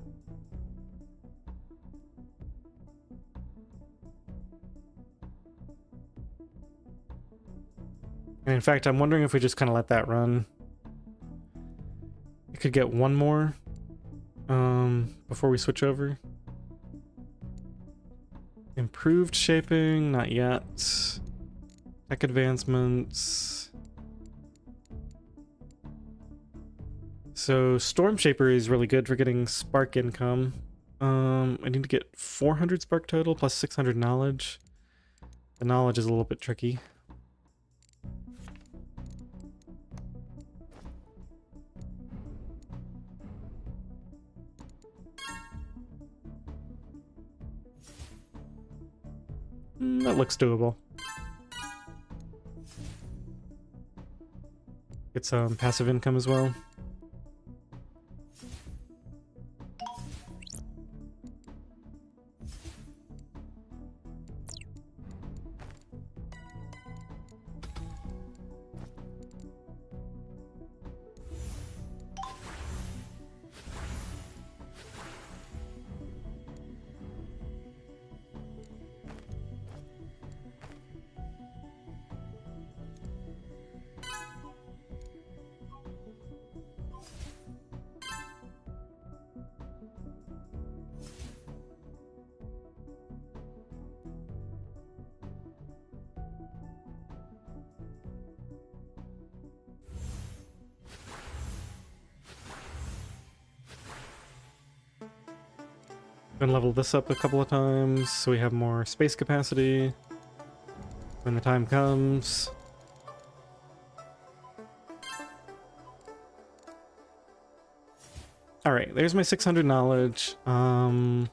S1: And in fact, I'm wondering if we just kind of let that run. We could get one more before we switch over. Improved shaping, not yet. Tech advancements. So Storm Shaper is really good for getting spark income. I need to get 400 spark total plus 600 knowledge. The knowledge is a little bit tricky. That looks doable. Get some passive income as well. Gonna level this up a couple of times so we have more space capacity when the time comes. Alright, there's my 600 knowledge. Now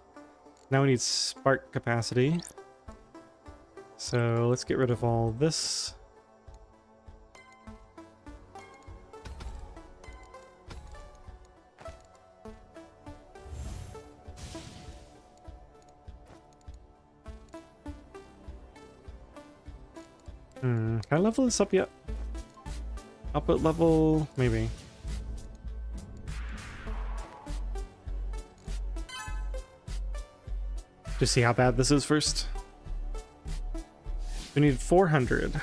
S1: we need spark capacity. So let's get rid of all this. Can I level this up yet? Output level, maybe. Just see how bad this is first. We need 400.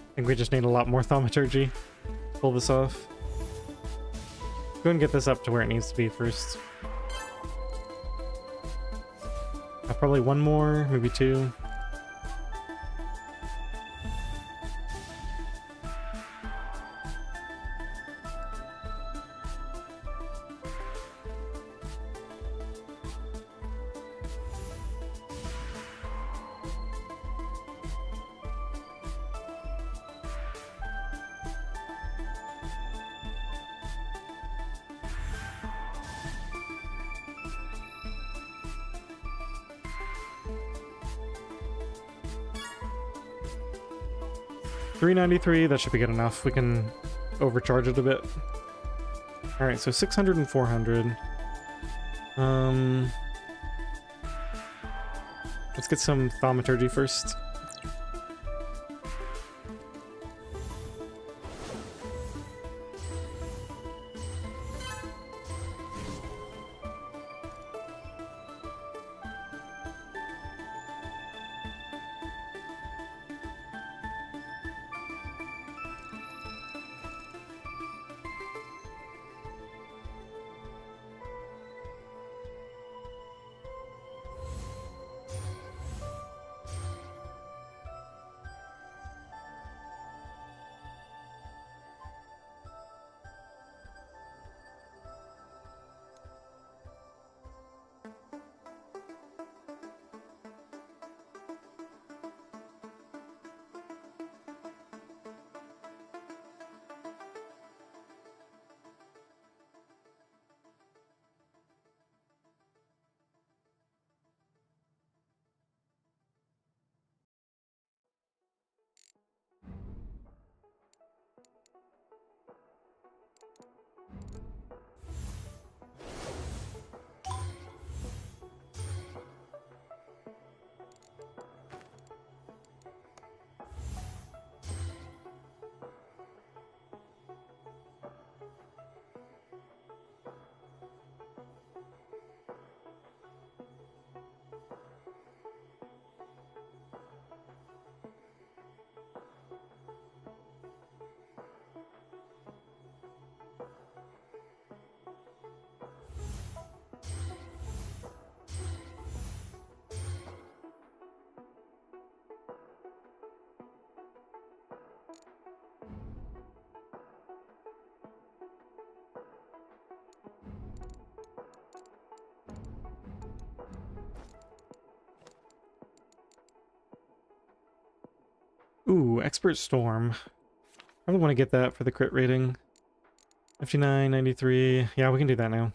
S1: I think we just need a lot more thaumaturgy to pull this off. Go and get this up to where it needs to be first. Probably one more, maybe two. $393, that should be good enough. We can overcharge it a bit. Alright, so 600 and 400. Let's get some thaumaturgy first. Ooh, Expert Storm. Probably want to get that for the crit rating. 59, 93. Yeah, we can do that now.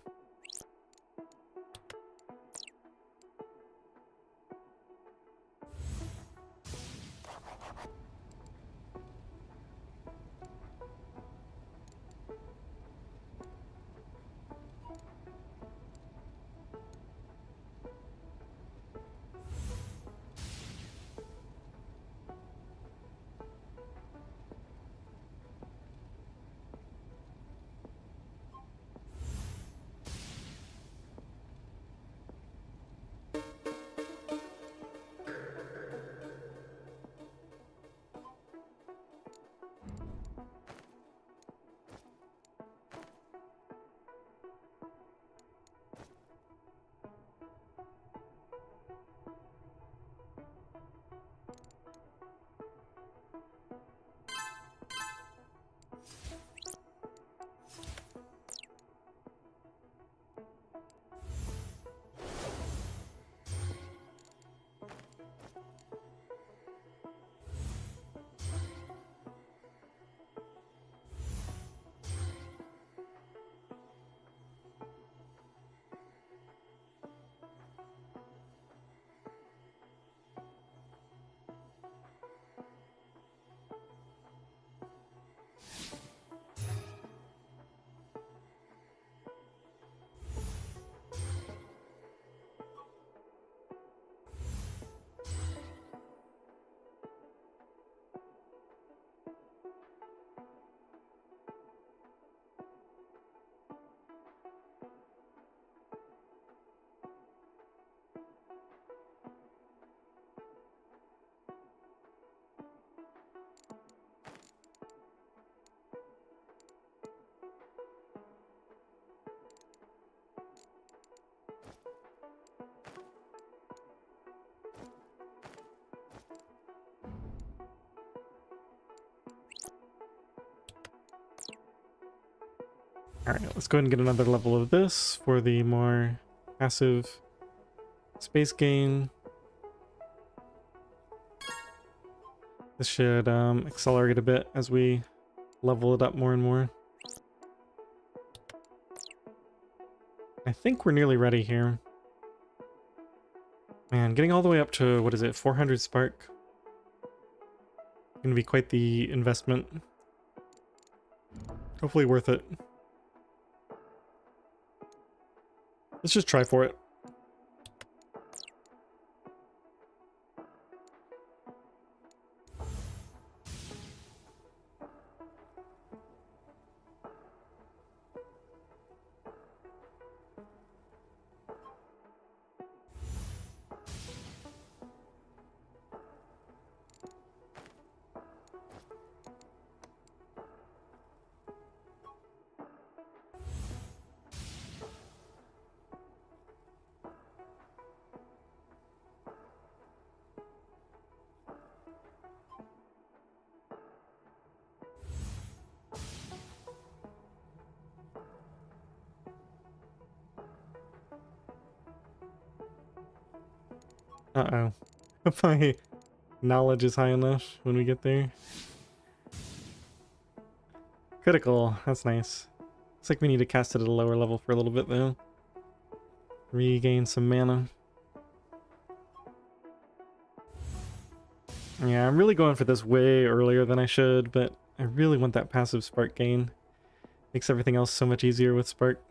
S1: Alright, let's go ahead and get another level of this for the more passive space gain. This should accelerate a bit as we level it up more and more. I think we're nearly ready here. Man, getting all the way up to, what is it, 400 spark? Gonna be quite the investment. Hopefully worth it. Let's just try for it. Uh-oh. If my knowledge is high enough when we get there. Critical. That's nice. Looks like we need to cast it at a lower level for a little bit, though. Regain some mana. Yeah, I'm really going for this way earlier than I should, but I really want that passive spark gain. Makes everything else so much easier with spark.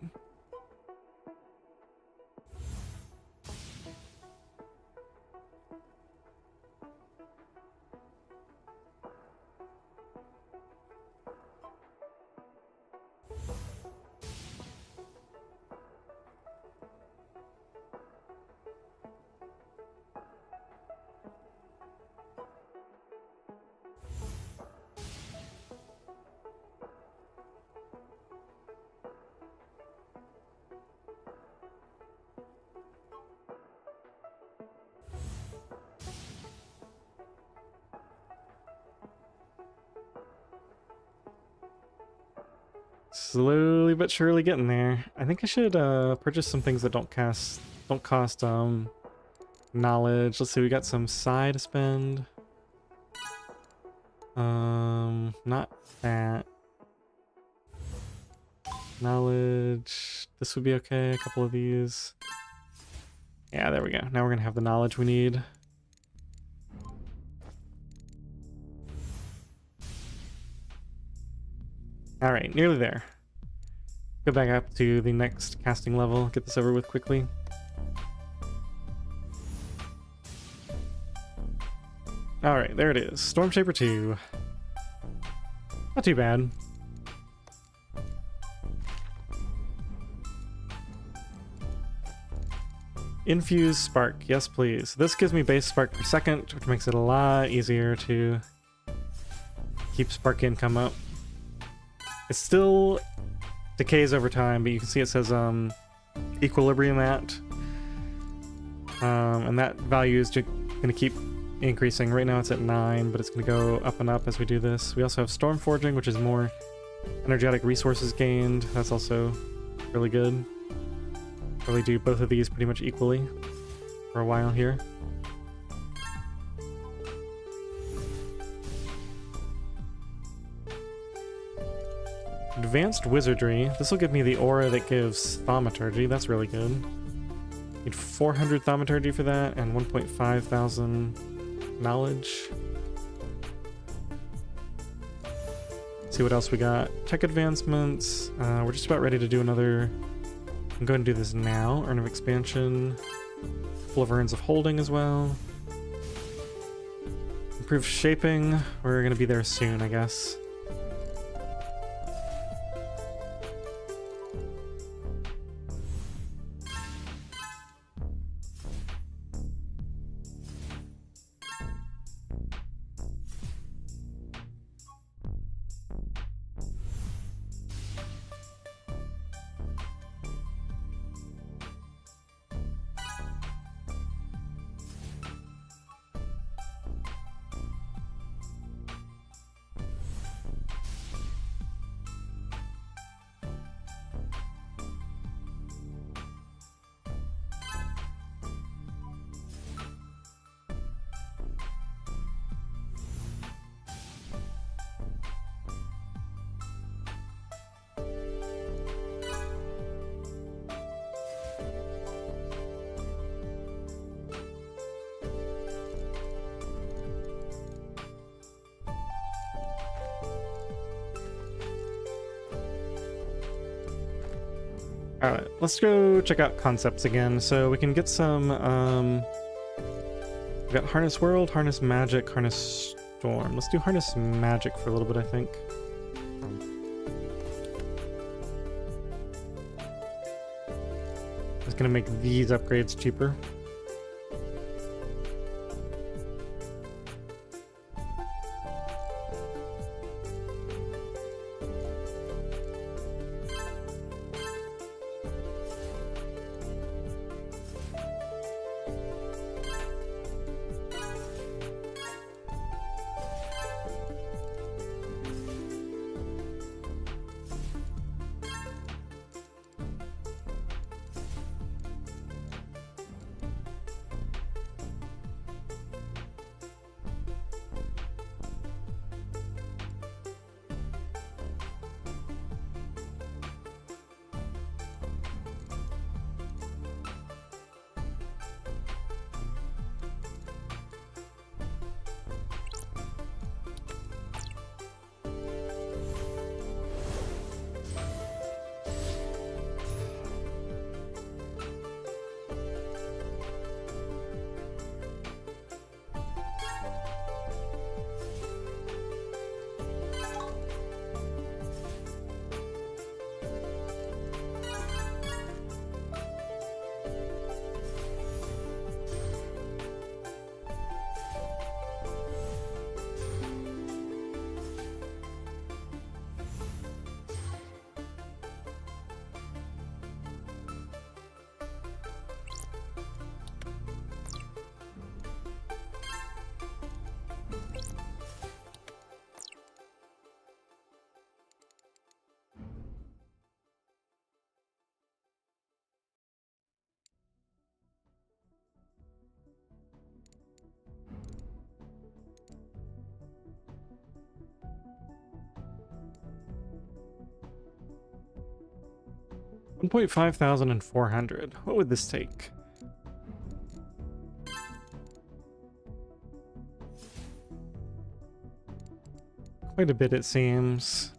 S1: Slowly but surely getting there. I think I should purchase some things that don't cost knowledge. Let's see, we got some psi to spend. Not that. Knowledge. This would be okay. A couple of these. Yeah, there we go. Now we're gonna have the knowledge we need. All right, nearly there. Go back up to the next casting level. Get this over with quickly. All right, there it is. Storm Shaper 2. Not too bad. Infuse Spark. Yes, please. This gives me base spark per second, which makes it a lot easier to keep spark income up. It still decays over time, but you can see it says equilibrium at. And that value is going to keep increasing. Right now it's at 9, but it's going to go up and up as we do this. We also have Storm Forging, which is more energetic resources gained. That's also really good. Probably do both of these pretty much equally for a while here. Advanced Wizardry. This will give me the aura that gives Thaumaturgy. That's really good. Need 400 Thaumaturgy for that and 1.5 thousand knowledge. See what else we got. Tech advancements. We're just about ready to do another. I'm going to do this now. Urn of Expansion. Couple of Urns of Holding as well. Improved Shaping. We're going to be there soon, I guess. Alright, let's go check out concepts again. So we can get some, we've got Harness World, Harness Magic, Harness Storm. Let's do Harness Magic for a little bit, I think. It's gonna make these upgrades cheaper. 1,500. What would this take? Quite a bit, it seems.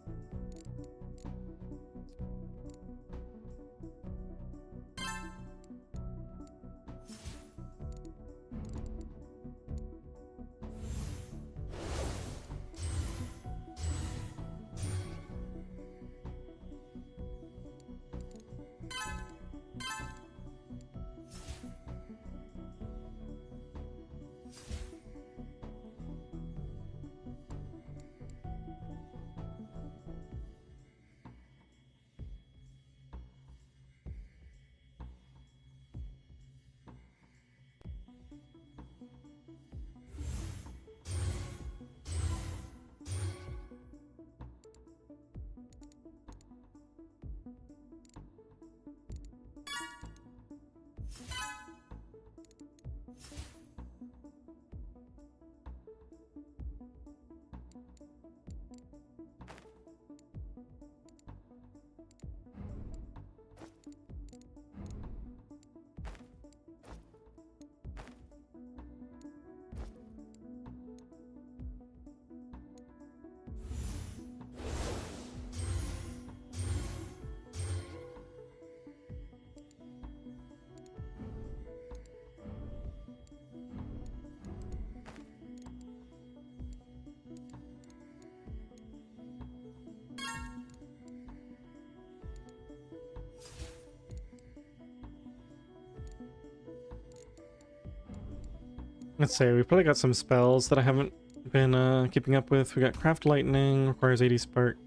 S1: Let's say we've probably got some spells that I haven't been keeping up with. We got Craft Lightning, requires 80 spark.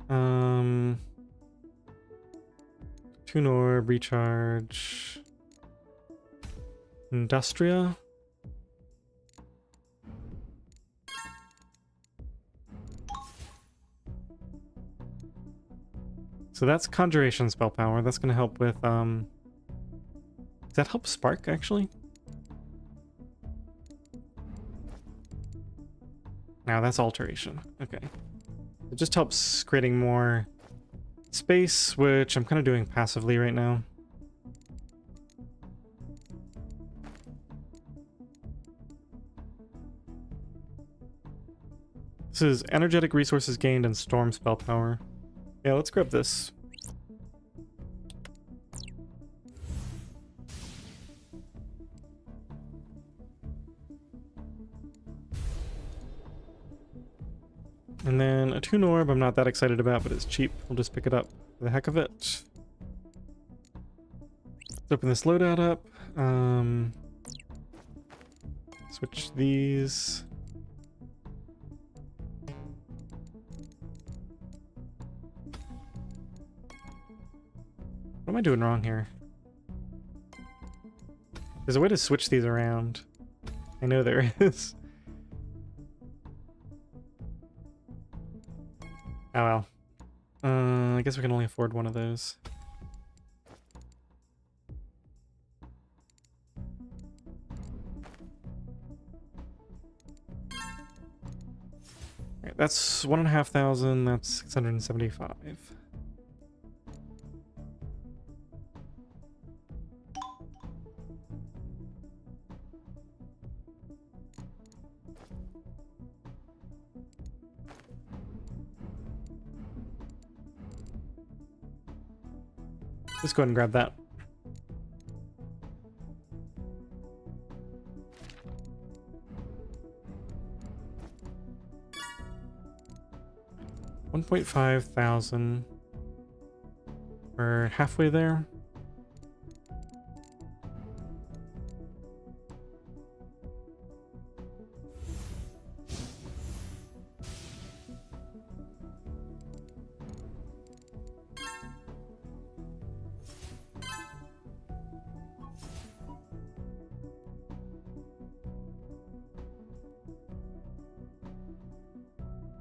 S1: Tune Orb, Recharge. Industria. So that's Conjuration spell power. That's gonna help with does that help Spark actually? Now that's Alteration. Okay. It just helps creating more space, which I'm kind of doing passively right now. This is energetic resources gained and storm spell power. Yeah, let's grab this. And then a Tune Orb I'm not that excited about, but it's cheap. We'll just pick it up for the heck of it. Let's open this loadout up. Switch these. What am I doing wrong here? There's a way to switch these around. I know there is. Oh well. I guess we can only afford one of those. Alright, that's 1,500, that's 675. Just go ahead and grab that. $1,500. We're halfway there.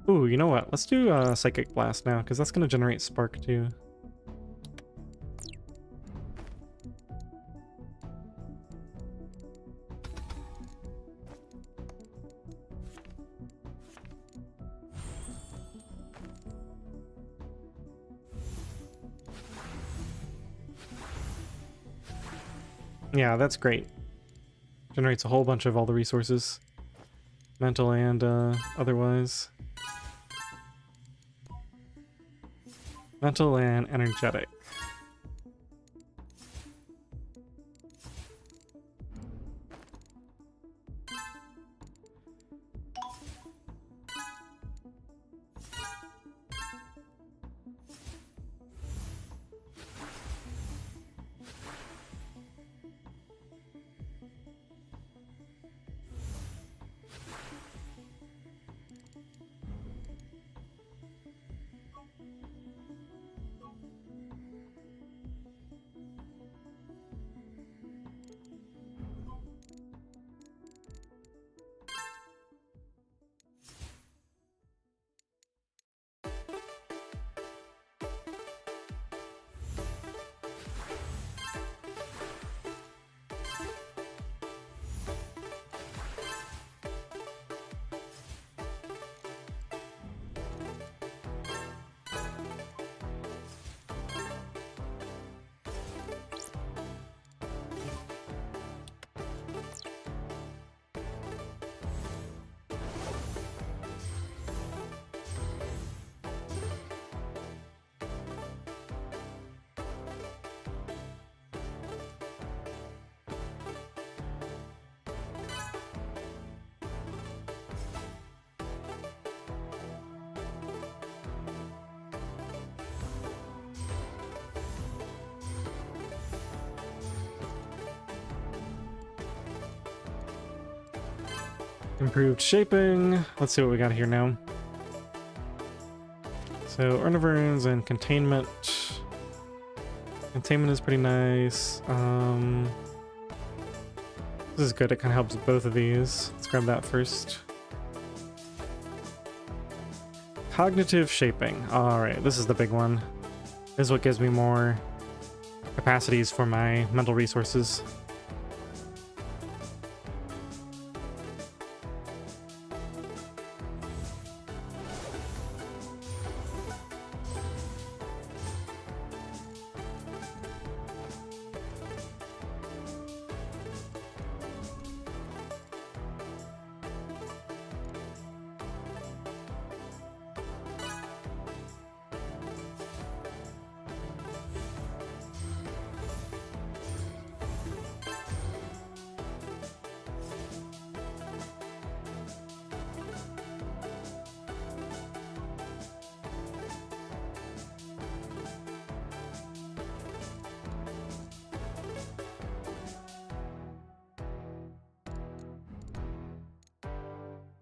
S1: Ooh, you know what? Let's do Psychic Blast now, because that's going to generate Spark too. Yeah, that's great. Generates a whole bunch of all the resources. Mental and otherwise. Mental and energetic. Improved shaping. Let's see what we got here now. So Urn of Runes and containment. Containment is pretty nice. This is good. It kind of helps both of these. Let's grab that first. Cognitive shaping. Alright, this is the big one. This is what gives me more capacities for my mental resources.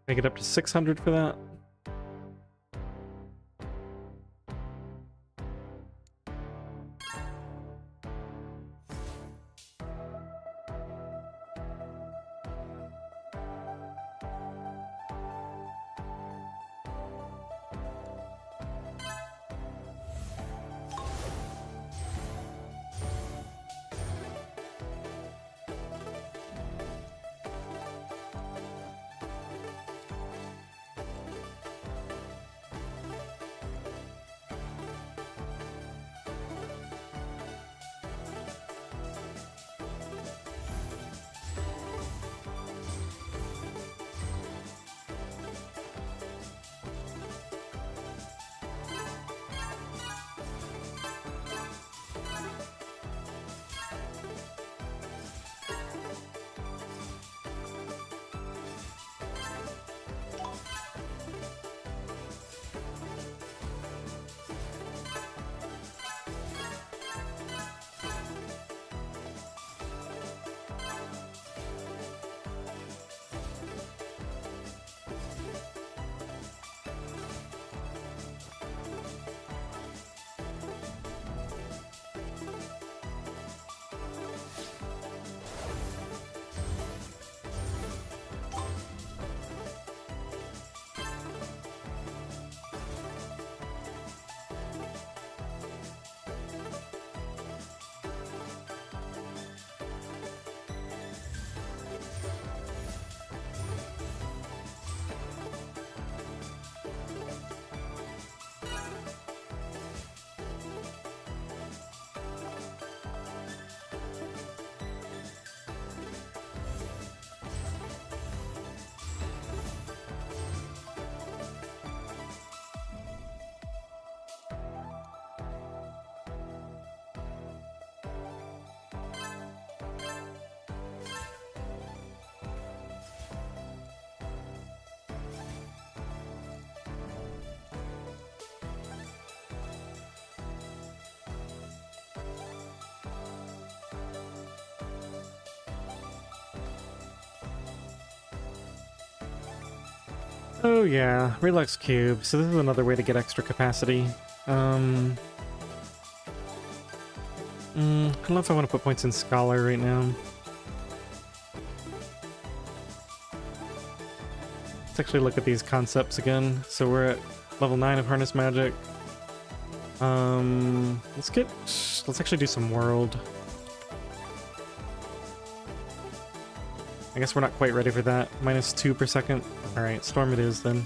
S1: Make it up to 600 for that. Oh yeah, Relux Cube. So this is another way to get extra capacity. I don't know if I want to put points in Scholar right now. Let's actually look at these concepts again. So we're at level 9 of Harness Magic. Let's actually do some World. I guess we're not quite ready for that. -2 per second. Alright, Storm it is then.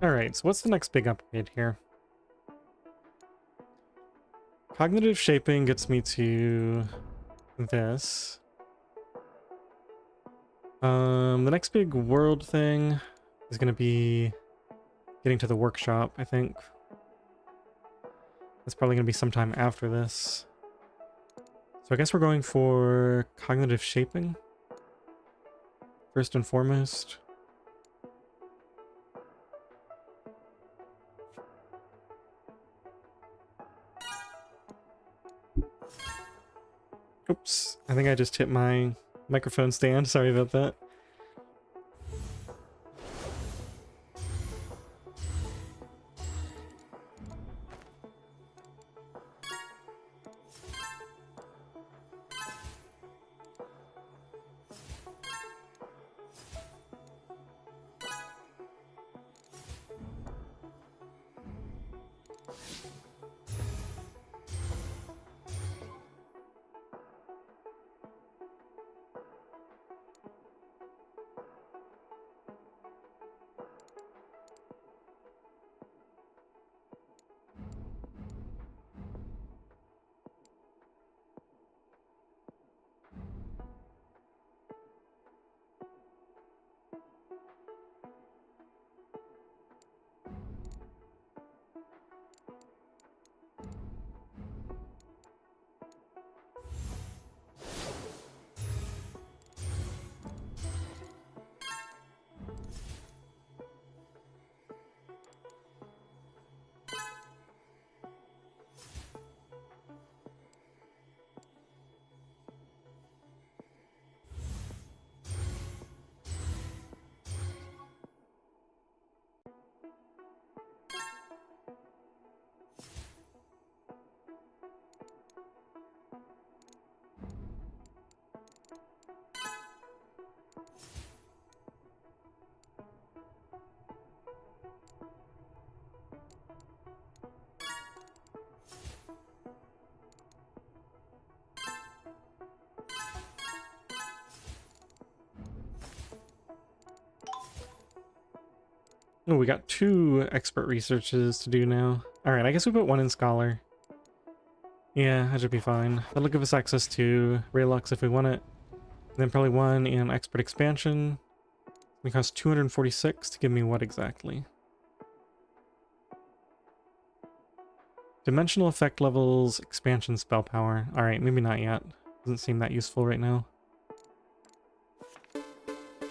S1: Alright, so what's the next big upgrade here? Cognitive Shaping gets me to this. The next big world thing is going to be getting to the workshop, I think. That's probably going to be sometime after this. So I guess we're going for Cognitive Shaping, first and foremost. Oops, I think I just hit my microphone stand. Sorry about that. Oh, we got 2 expert researches to do now. Alright, I guess we put 1 in Scholar. Yeah, that should be fine. That'll give us access to Raylux if we want it. And then probably 1 in Expert Expansion. It costs 246 to give me what exactly? Dimensional effect levels, expansion spell power. Alright, maybe not yet. Doesn't seem that useful right now.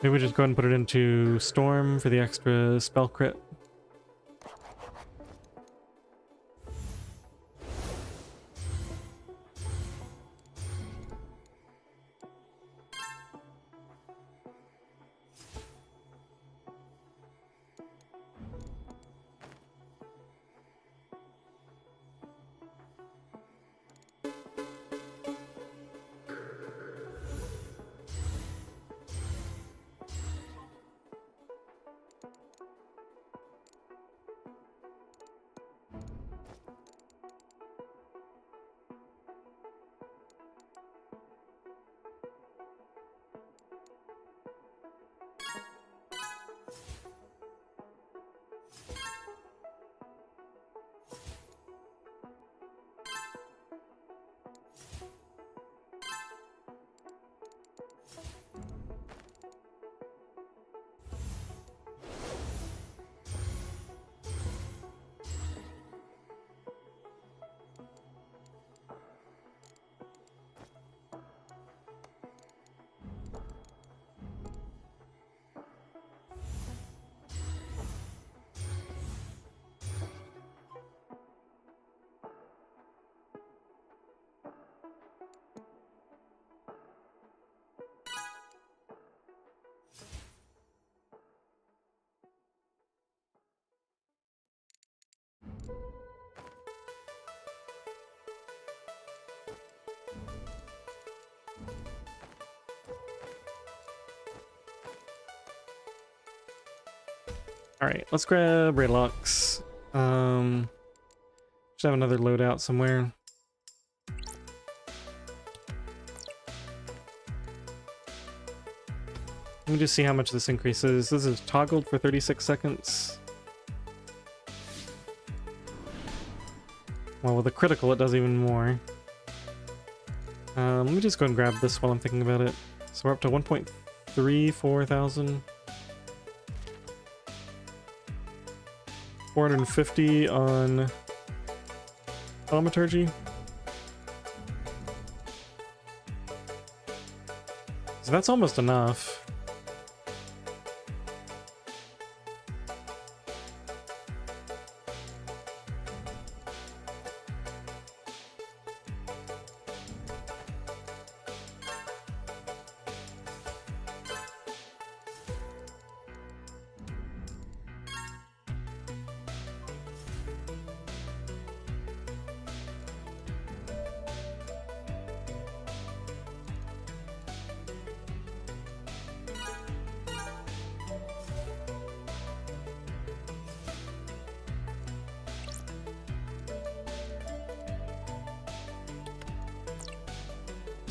S1: Maybe we just go ahead and put it into Storm for the extra spell crit. Alright, let's grab Raylux. Should have another loadout somewhere. Let me just see how much this increases. This is toggled for 36 seconds. Well, with a critical, it does even more. Let me just go and grab this while I'm thinking about it. So we're up to 1.34 thousand. 450 on Thaumaturgy. So that's almost enough.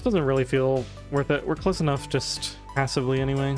S1: Doesn't really feel worth it. We're close enough just passively anyway.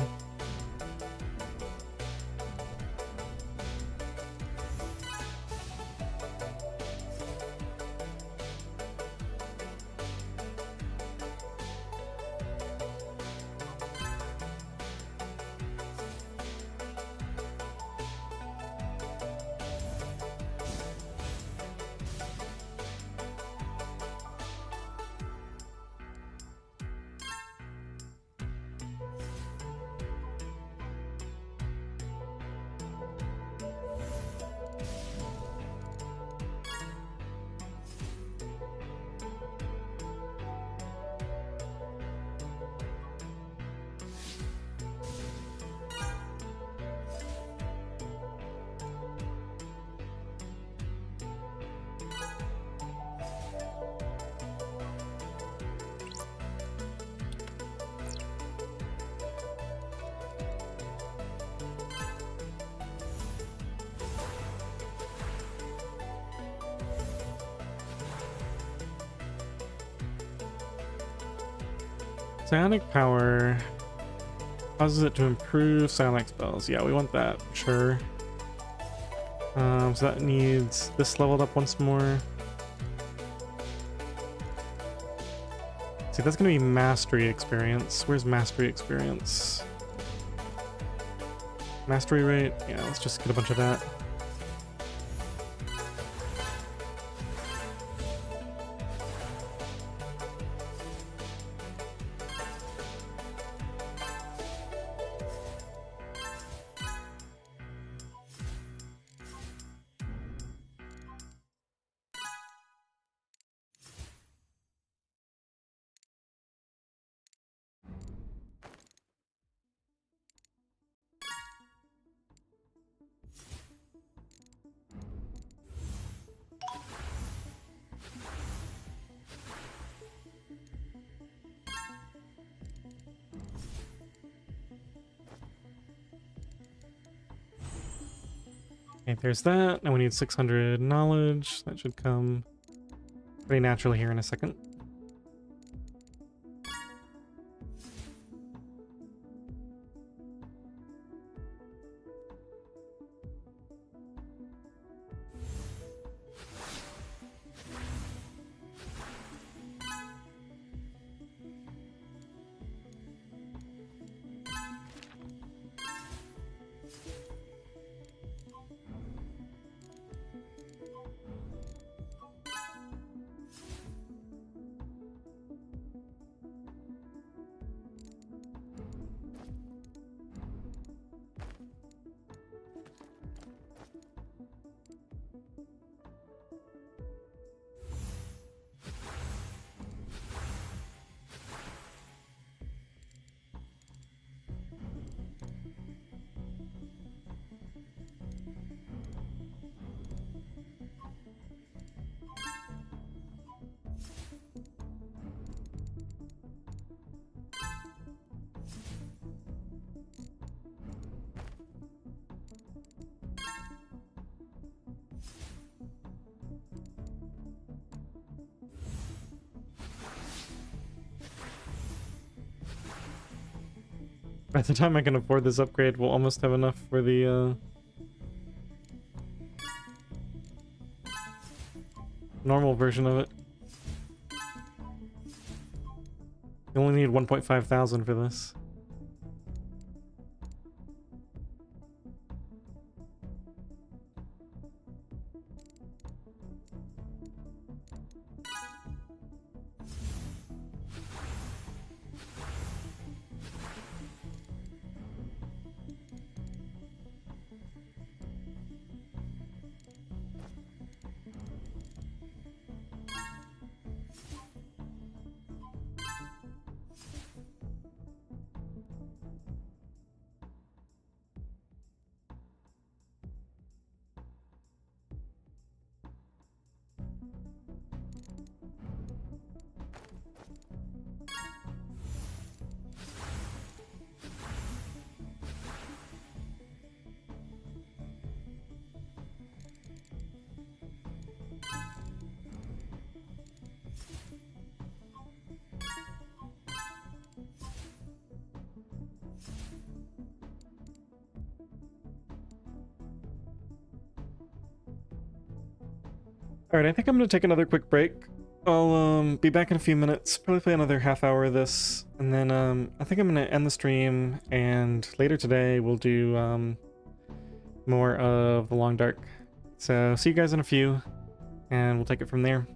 S1: Psionic power causes it to improve psionic spells. Yeah, we want that, sure. So that needs this leveled up once more. See, that's gonna be mastery experience. Where's mastery experience? Mastery rate? Yeah, let's just get a bunch of that. Okay, there's that. Now we need 600 knowledge. That should come pretty naturally here in a second. By the time I can afford this upgrade, we'll almost have enough for the normal version of it. You only need 1.5 thousand for this. Alright, I think I'm gonna take another quick break. I'll be back in a few minutes, probably play another half hour of this, and then I think I'm gonna end the stream, and later today we'll do more of the Long Dark. So see you guys in a few, and we'll take it from there.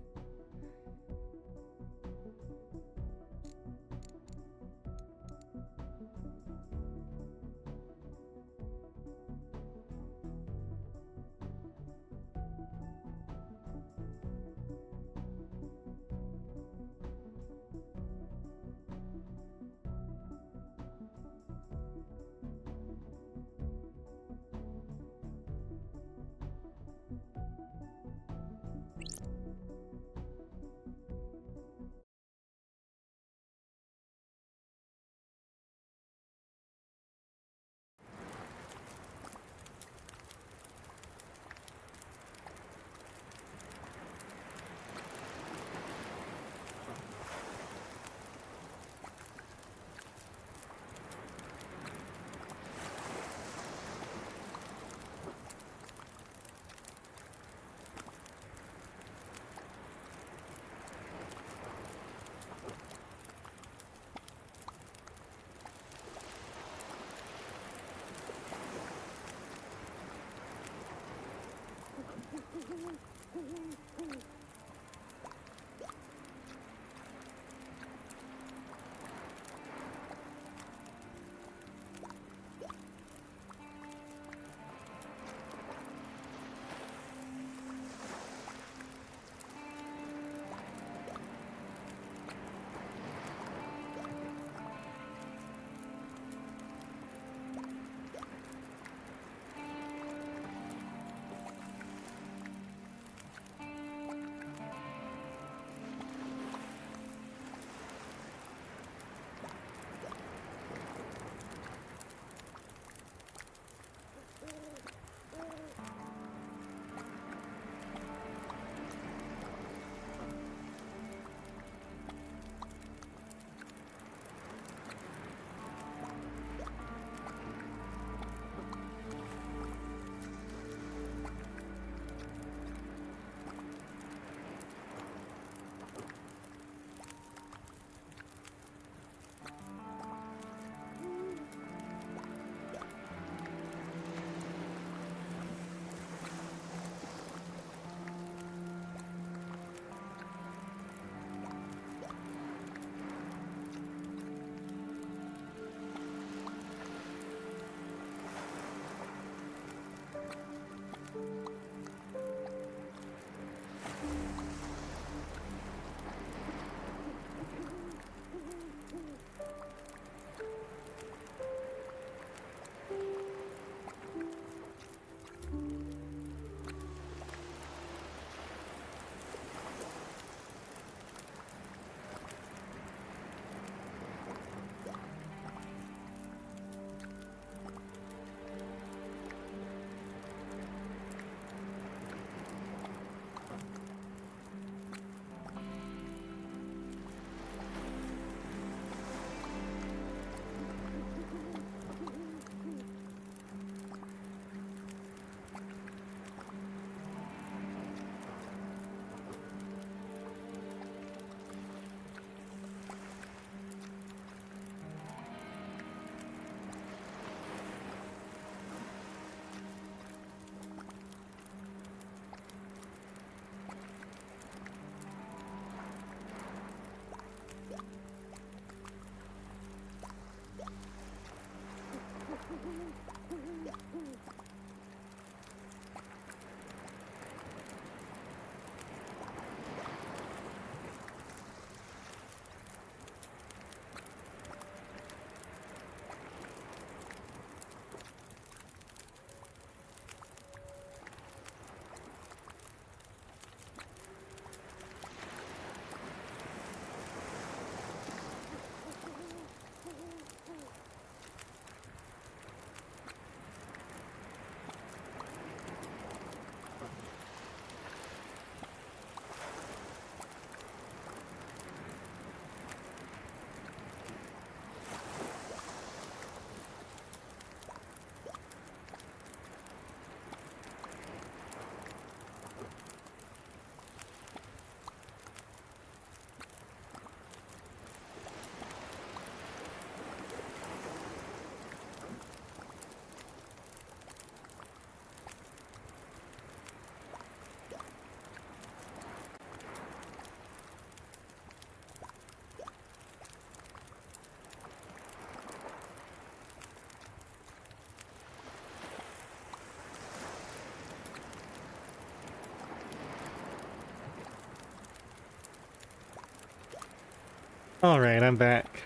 S1: Alright, I'm back.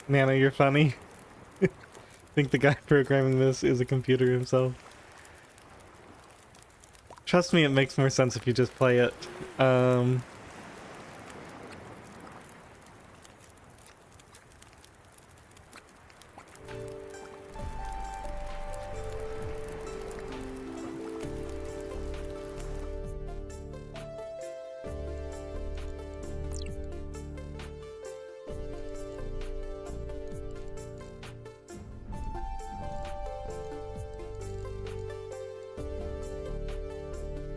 S1: Nana, you're funny. I think the guy programming this is a computer himself. Trust me, it makes more sense if you just play it.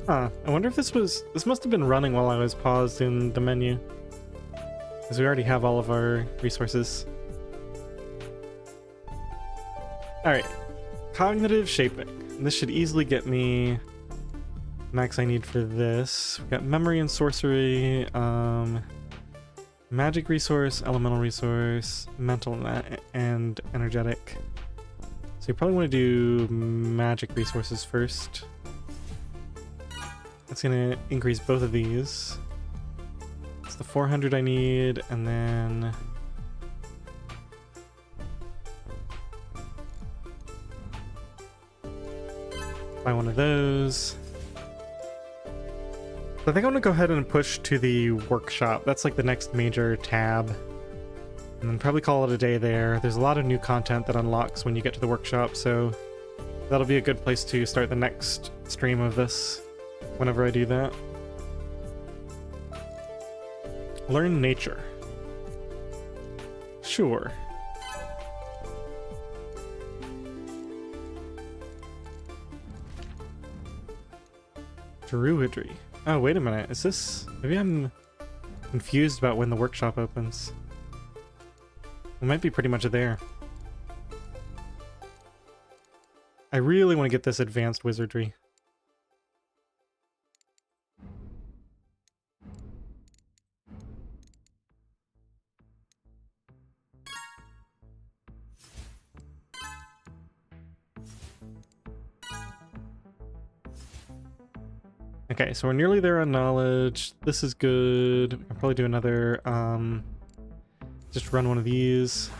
S1: Huh, I wonder if this must have been running while I was paused in the menu. Because we already have all of our resources. Alright, cognitive shaping. This should easily get me max I need for this. We've got memory and sorcery, magic resource, elemental resource, mental and energetic. So you probably want to do magic resources first. That's gonna increase both of these. It's the 400 I need, and then buy one of those. So I think I'm gonna go ahead and push to the workshop. That's like the next major tab. And then probably call it a day there. There's a lot of new content that unlocks when you get to the workshop, so that'll be a good place to start the next stream of this. Whenever I do that. Learn nature. Sure. Druidry. Oh, wait a minute. Is this... Maybe I'm confused about when the workshop opens. We might be pretty much there. I really want to get this advanced wizardry. Okay, so we're nearly there on knowledge. This is good. We can probably do another, just run one of these.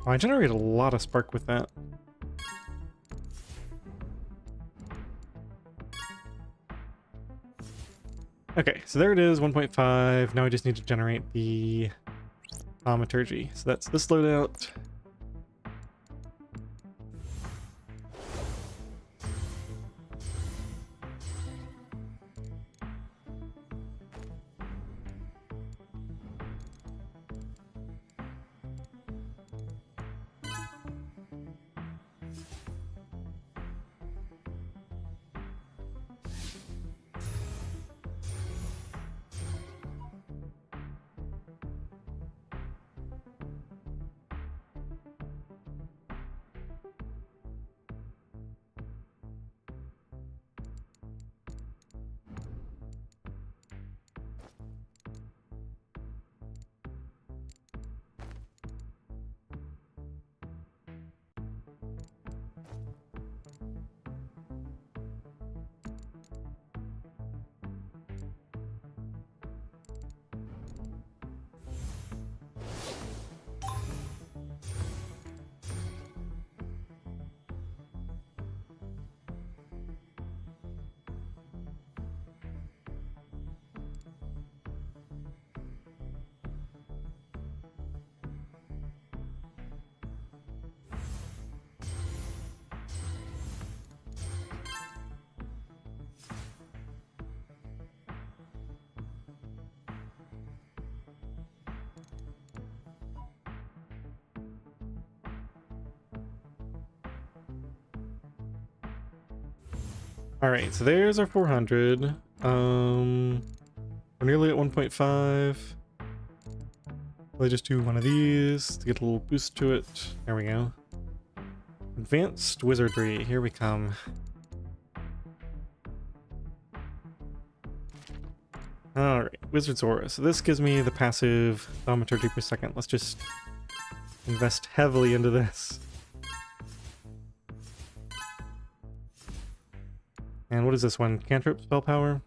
S1: Oh, I generated a lot of spark with that. Okay, so there it is, 1.5. Now we just need to generate the thaumaturgy. So that's this loadout. Alright, so there's our 400. We're nearly at 1.5. I'll just do one of these to get a little boost to it. There we go. Advanced wizardry, here we come. Alright, Wizard's Aura. So this gives me the passive thaumaturgy per second. Let's just invest heavily into this. And what is this one? Cantrip spell power?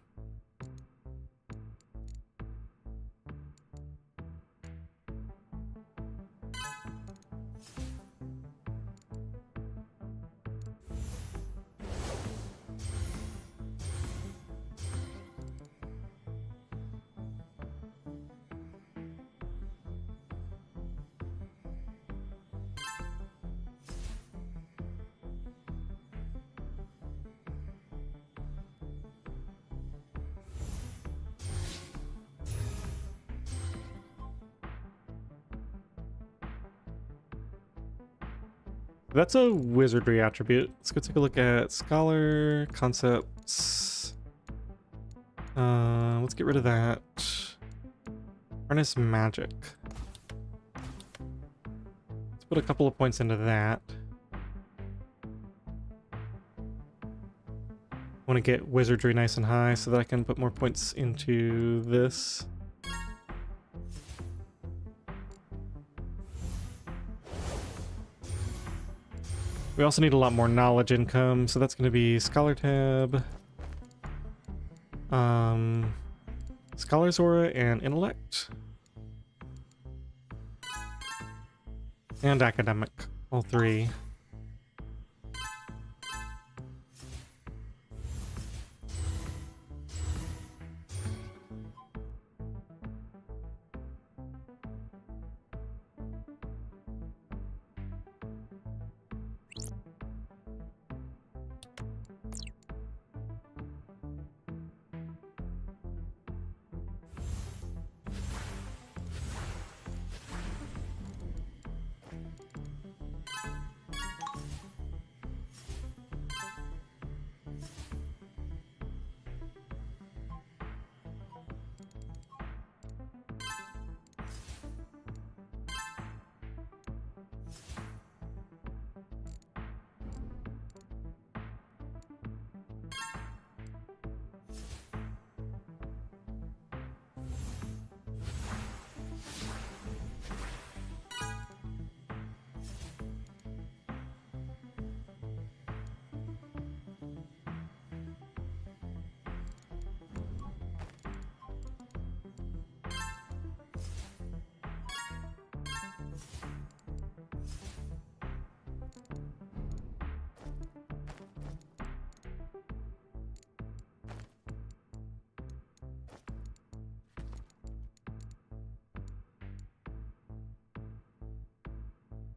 S1: That's a wizardry attribute. Let's go take a look at Scholar, Concepts. Let's get rid of that. Harness Magic. Let's put a couple of points into that. Want to get wizardry nice and high so that I can put more points into this. We also need a lot more knowledge income, so that's going to be Scholar tab, Scholar's Aura, and Intellect. And Academic, all three.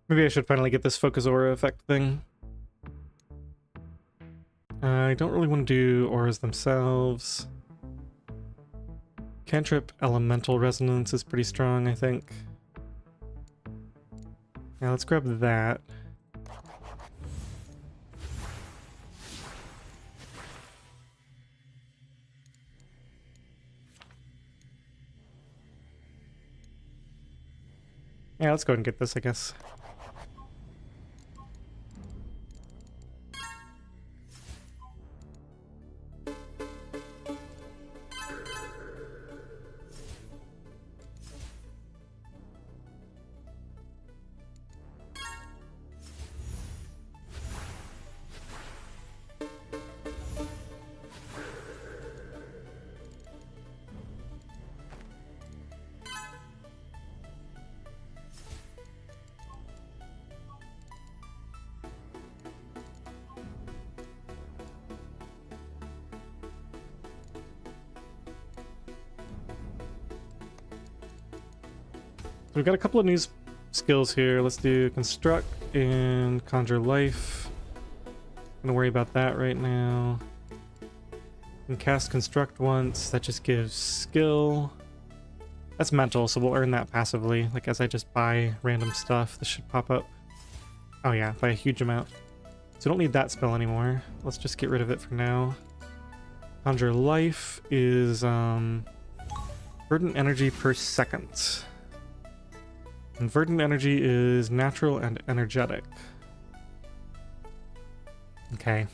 S1: Maybe I should finally get this Focus Aura effect thing. I don't really want to do auras themselves. Cantrip Elemental Resonance is pretty strong, I think. Now let's grab that. Yeah, let's go ahead and get this, I guess. So we've got a couple of new skills here. Let's do Construct and Conjure Life. I'm gonna worry about that right now. And cast Construct once. That just gives skill. That's mental, so we'll earn that passively. Like as I just buy random stuff, this should pop up. Oh yeah, by a huge amount. So we don't need that spell anymore. Let's just get rid of it for now. Conjure Life is Verdant Energy per second. And Verdant Energy is natural and energetic. Okay.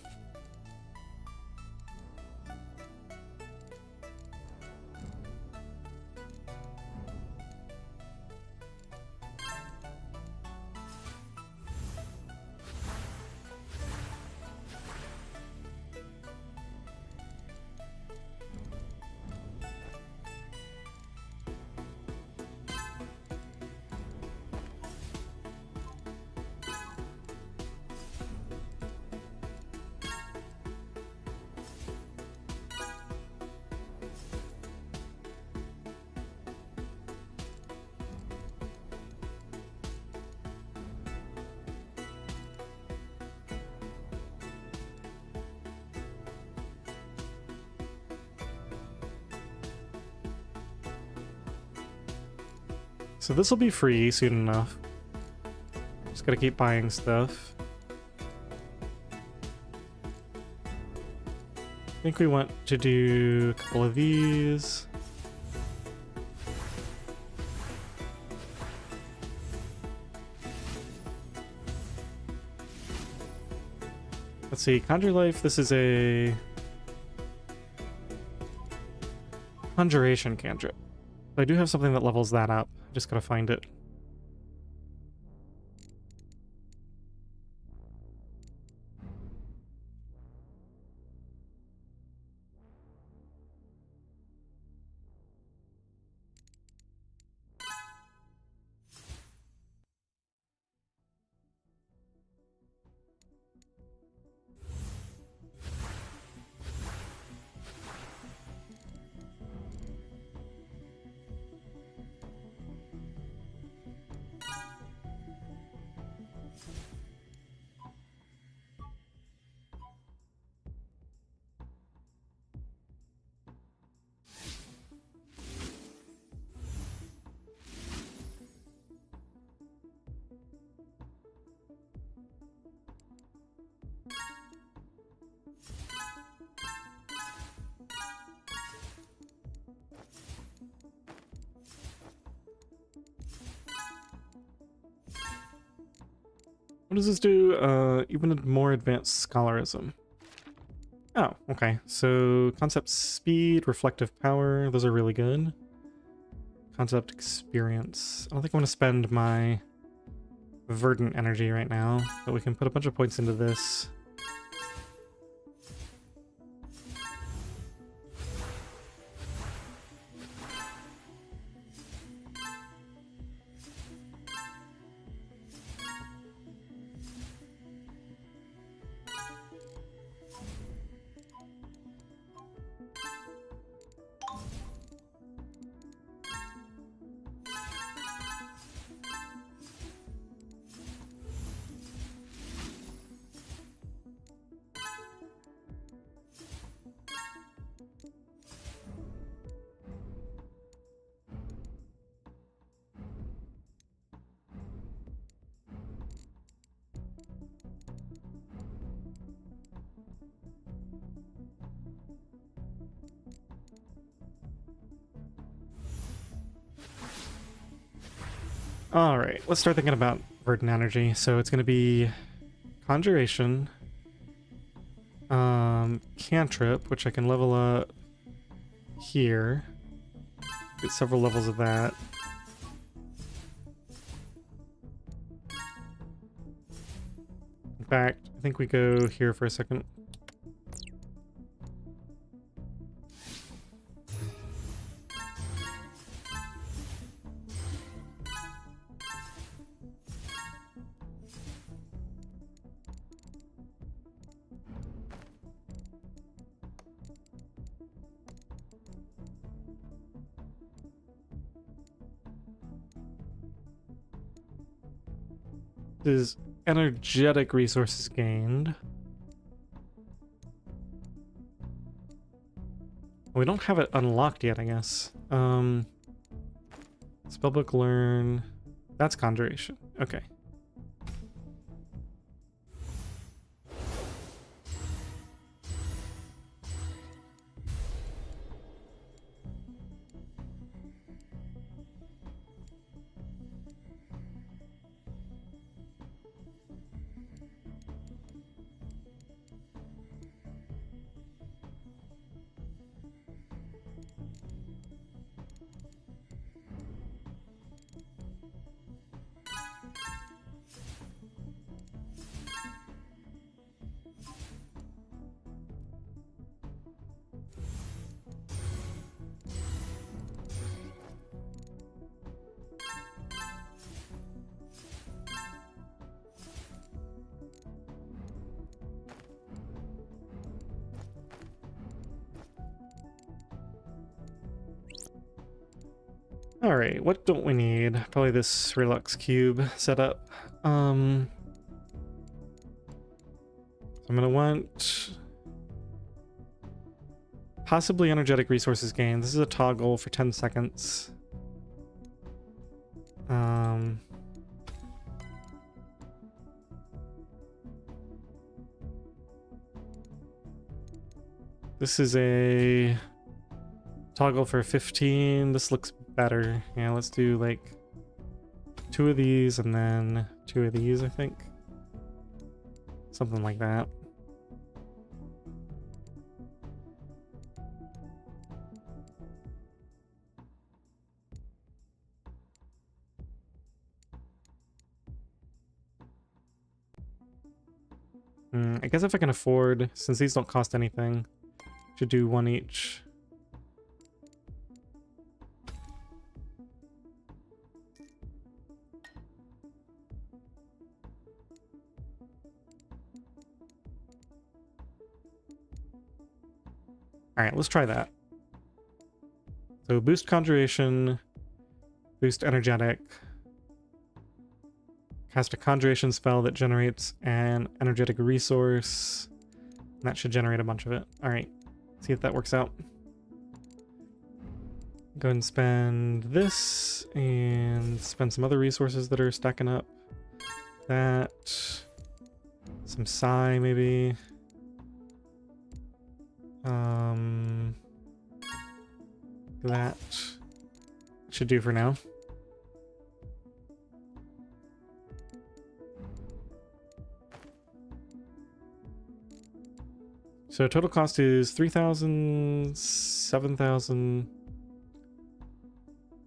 S1: So this will be free soon enough. Just gotta keep buying stuff. I think we want to do a couple of these. Let's see, Conjure Life, this is a Conjuration cantrip. I do have something that levels that up. Just gotta find it. What does this do? Even more advanced scholarism. Oh, okay. So concept speed, reflective power, those are really good. Concept experience. I don't think I'm going to spend my verdant energy right now, but we can put a bunch of points into this. All right, let's start thinking about verdant energy. So it's going to be conjuration, cantrip, which I can level up here. Get several levels of that. In fact, I think we go here for a second. Is energetic resources gained. We don't have it unlocked yet, I guess. Spellbook learn. That's conjuration. Okay. Alright, what don't we need? Probably this Relux cube setup. I'm gonna want possibly energetic resources gained. This is a toggle for 10 seconds. This is a toggle for 15. This looks better. Yeah, let's do like 2 of these and then 2 of these, I think. Something like that. I guess if I can afford, since these don't cost anything, should do 1 each. Alright, let's try that. So boost conjuration, boost energetic, cast a conjuration spell that generates an energetic resource. And that should generate a bunch of it. Alright, see if that works out. Go ahead and spend this and spend some other resources that are stacking up. That, some psi maybe. That should do for now. So total cost is 3,000, 7,000,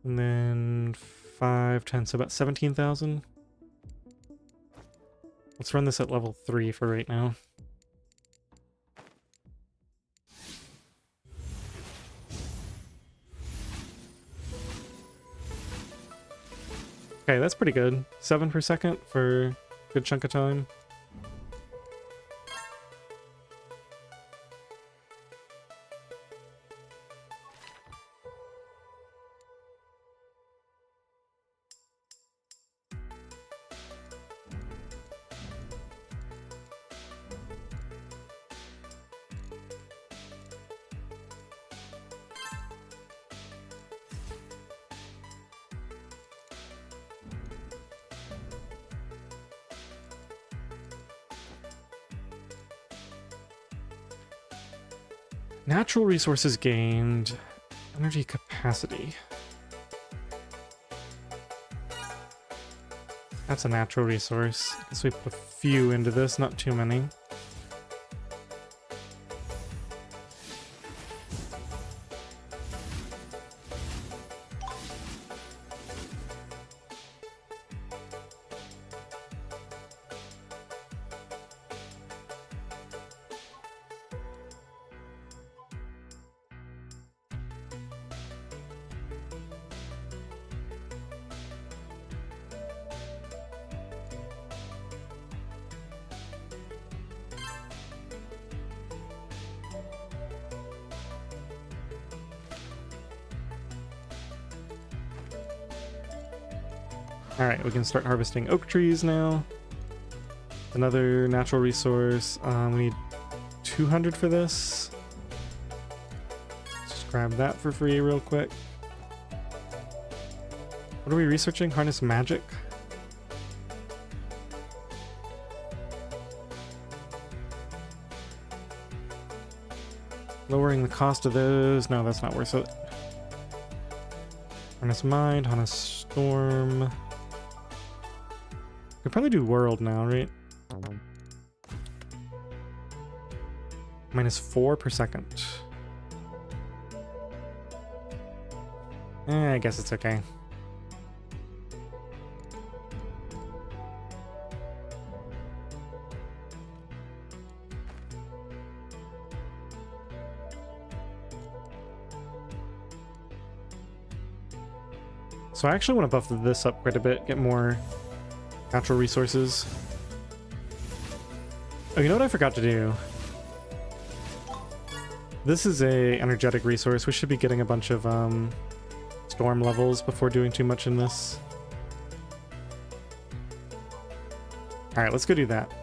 S1: and then 5, 10, so about 17,000. Let's run this at level 3 for right now. Okay, that's pretty good. 7 per second for a good chunk of time. Natural resources gained. Energy capacity. That's a natural resource. I guess we put a few into this, not too many. Alright, we can start harvesting oak trees now. Another natural resource. We need 200 for this. Let's just grab that for free real quick. What are we researching? Harness magic? Lowering the cost of those? No, that's not worth it. Harness mind, harness storm. Could probably do world now, right? -4 per second. I guess it's okay. So I actually want to buff this up quite a bit, get more natural resources. Oh, you know what I forgot to do? This is a energetic resource. We should be getting a bunch of storm levels before doing too much in this. Alright, let's go do that.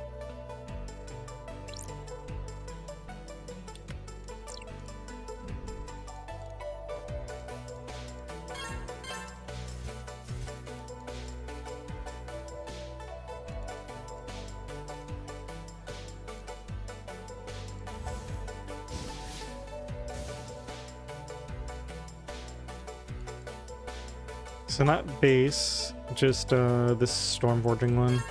S1: So not base, just this storm forging one.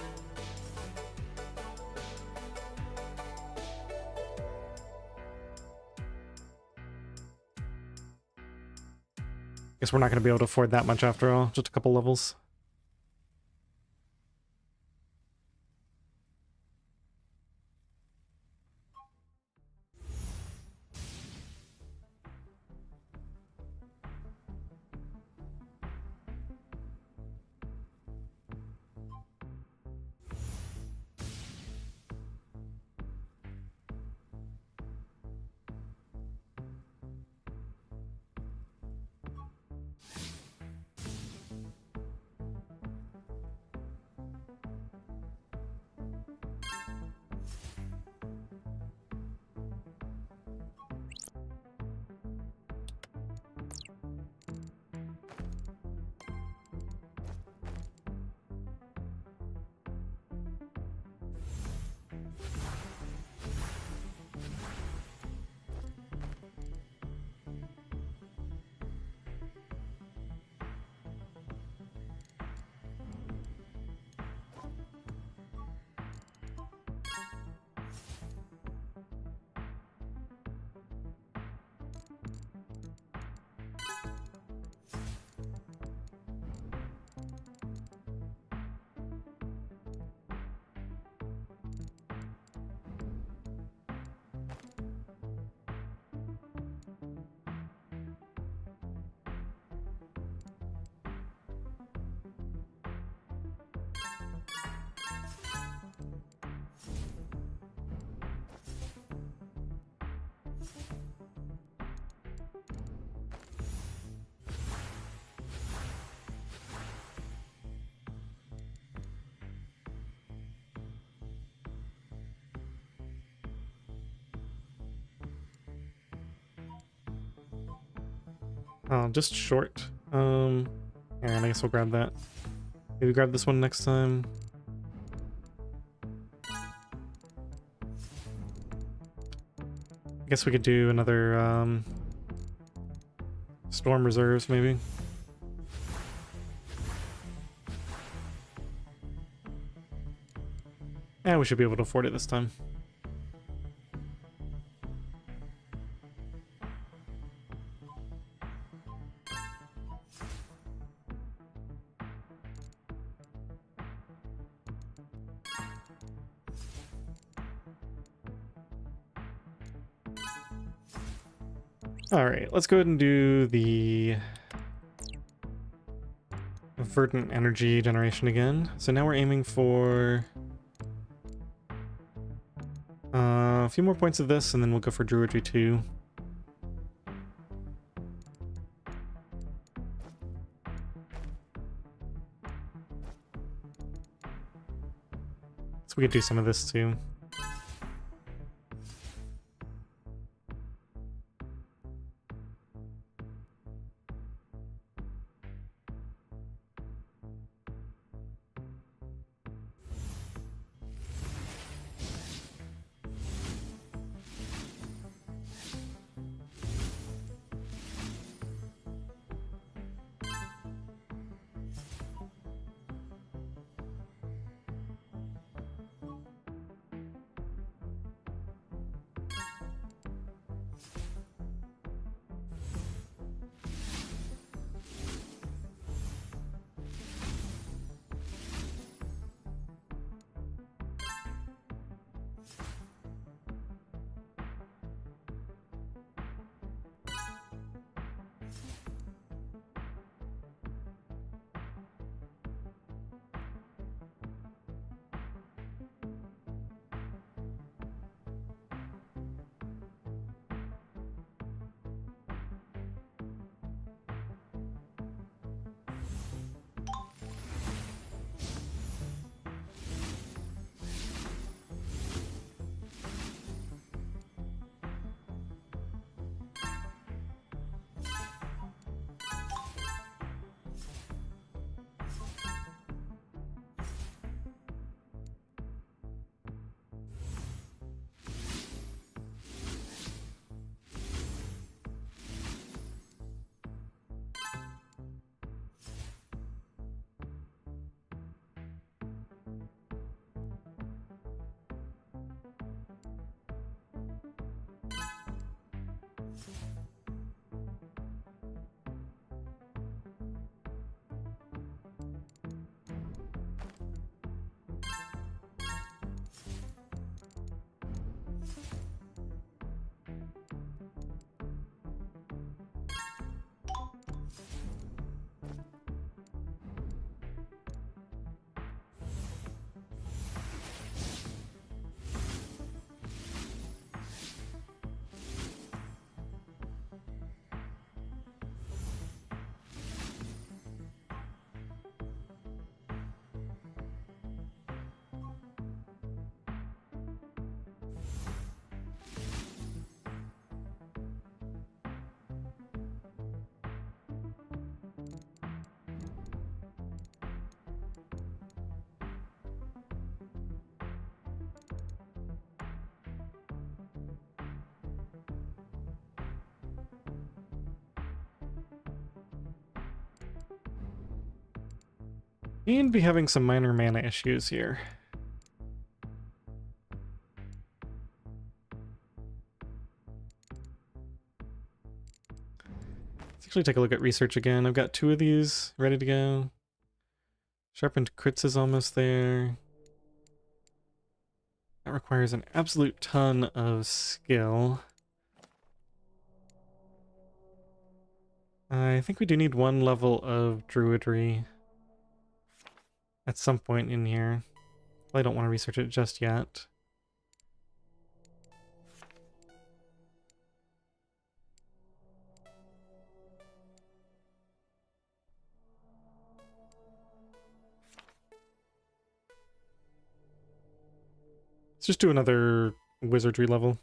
S1: Guess we're not going to be able to afford that much after all, just a couple levels. Oh, just short. And I guess we'll grab that. Maybe grab this one next time. I guess we could do another storm reserves maybe. Yeah, we should be able to afford it this time. Alright, let's go ahead and do the verdant energy generation again. So now we're aiming for a few more points of this, and then we'll go for druidry too. So we could do some of this too. And be having some minor mana issues here. Let's actually take a look at research again. I've got 2 of these ready to go. Sharpened crits is almost there. That requires an absolute ton of skill. I think we do need 1 level of druidry at some point in here. I don't want to research it just yet. Let's just do another wizardry level.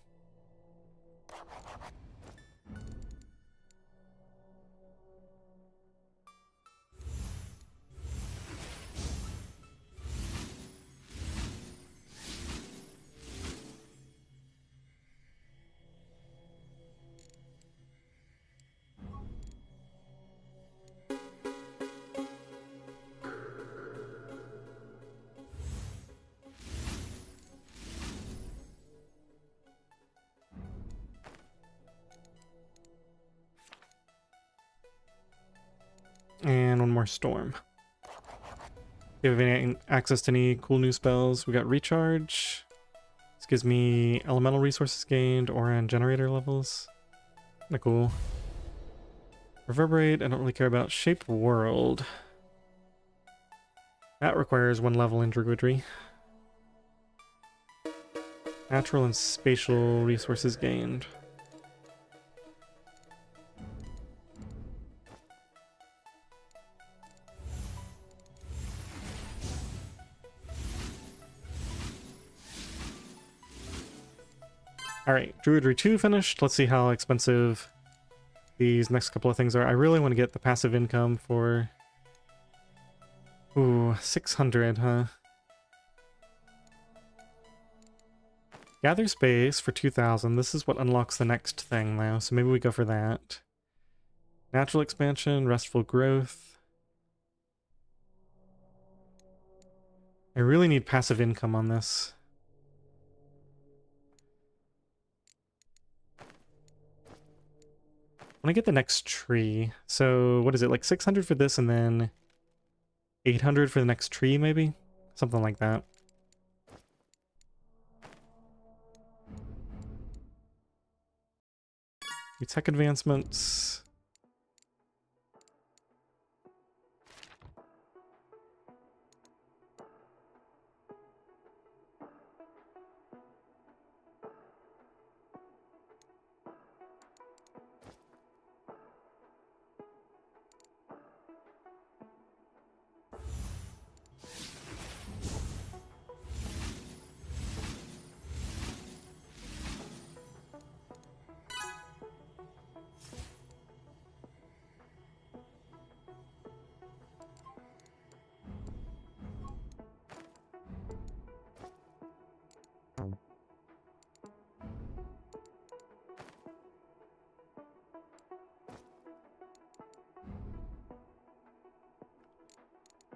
S1: And 1 more storm. Do you have any access to any cool new spells? We got recharge. This gives me elemental resources gained or on generator levels. Kinda cool. Reverberate, I don't really care about. Shape world. That requires 1 level in druidry. Natural and spatial resources gained. Alright, druidry 2 finished. Let's see how expensive these next couple of things are. I really want to get the passive income for... Ooh, 600, huh? Gather space for 2,000. This is what unlocks the next thing, though, so maybe we go for that. Natural expansion, restful growth. I really need passive income on this. When I get the next tree, so what is it, like 600 for this and then 800 for the next tree, maybe? Something like that. Tech advancements.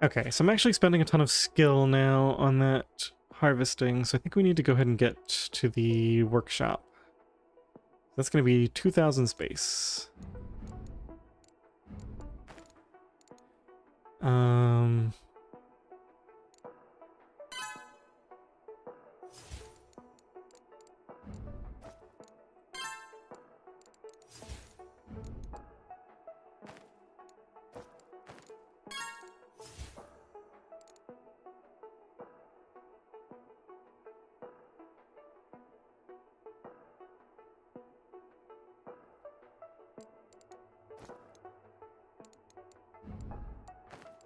S1: Okay, so I'm actually spending a ton of skill now on that harvesting, so I think we need to go ahead and get to the workshop. That's going to be 2,000 space.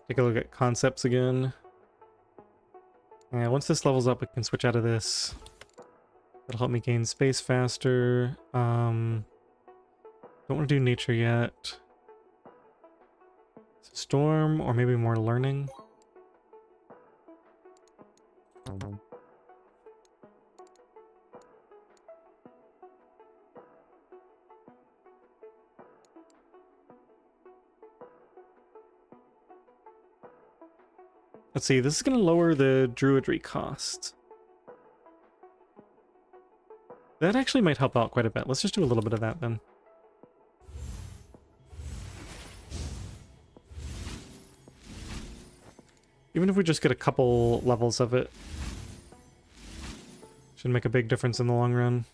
S1: Take a look at concepts again. Yeah, once this levels up, we can switch out of this. That'll help me gain space faster. Don't want to do nature yet. Storm, or maybe more learning. Let's see, this is going to lower the druidry cost. That actually might help out quite a bit. Let's just do a little bit of that then. Even if we just get a couple levels of it, should make a big difference in the long run.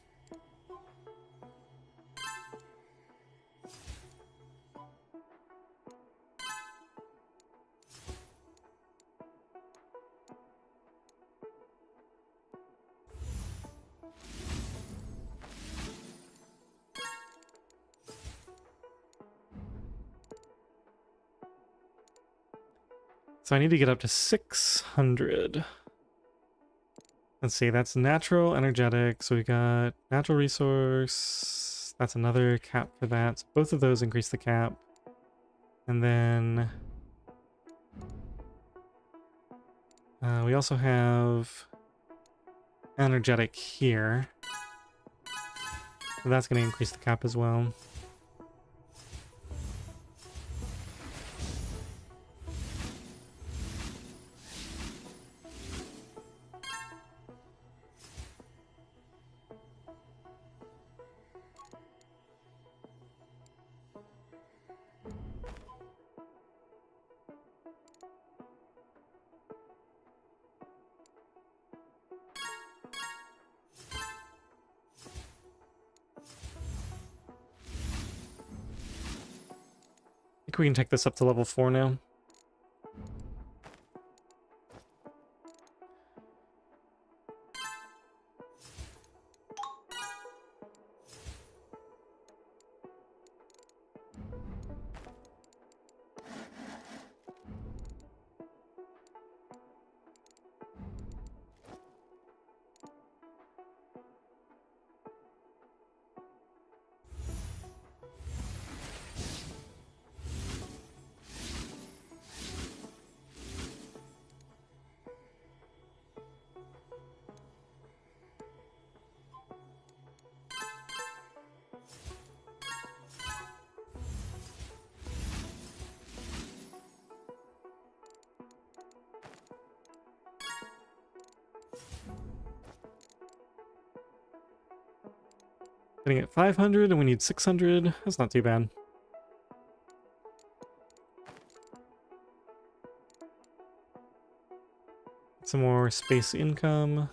S1: So I need to get up to 600. Let's see, that's natural, energetic. So we got natural resource. That's another cap for that. So both of those increase the cap. And then we also have energetic here. So that's going to increase the cap as well. I think we can take this up to level 4 now. Getting at 500 and we need 600. That's not too bad. Some more space income.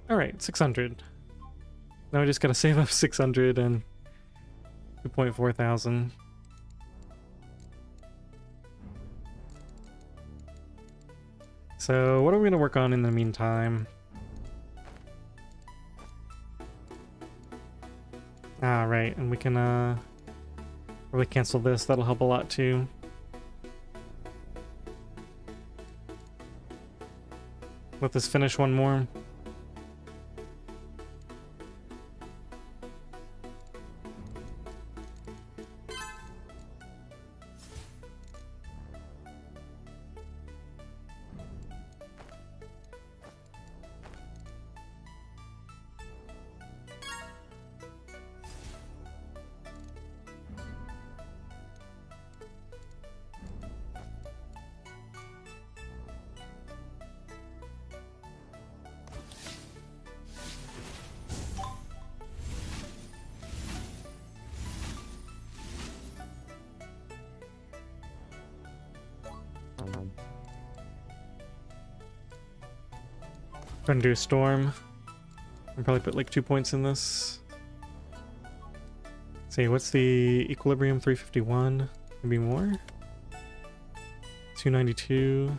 S1: Alright, 600. Now we just gotta save up 600 and 2.4 thousand. So what are we gonna work on in the meantime? Ah, right, and we can really cancel this. That'll help a lot too. Let this finish one more. Gonna do a storm. I'll probably put like 2 points in this. Let's see, what's the equilibrium? 351? Maybe more? 292.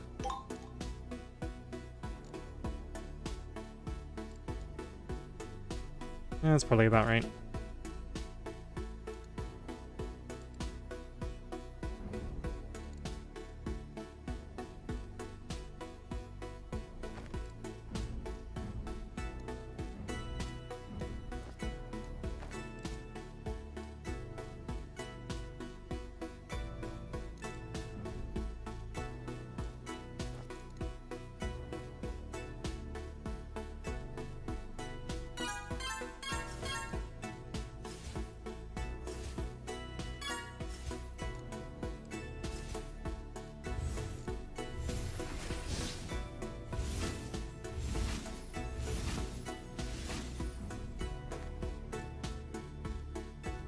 S1: That's probably about right.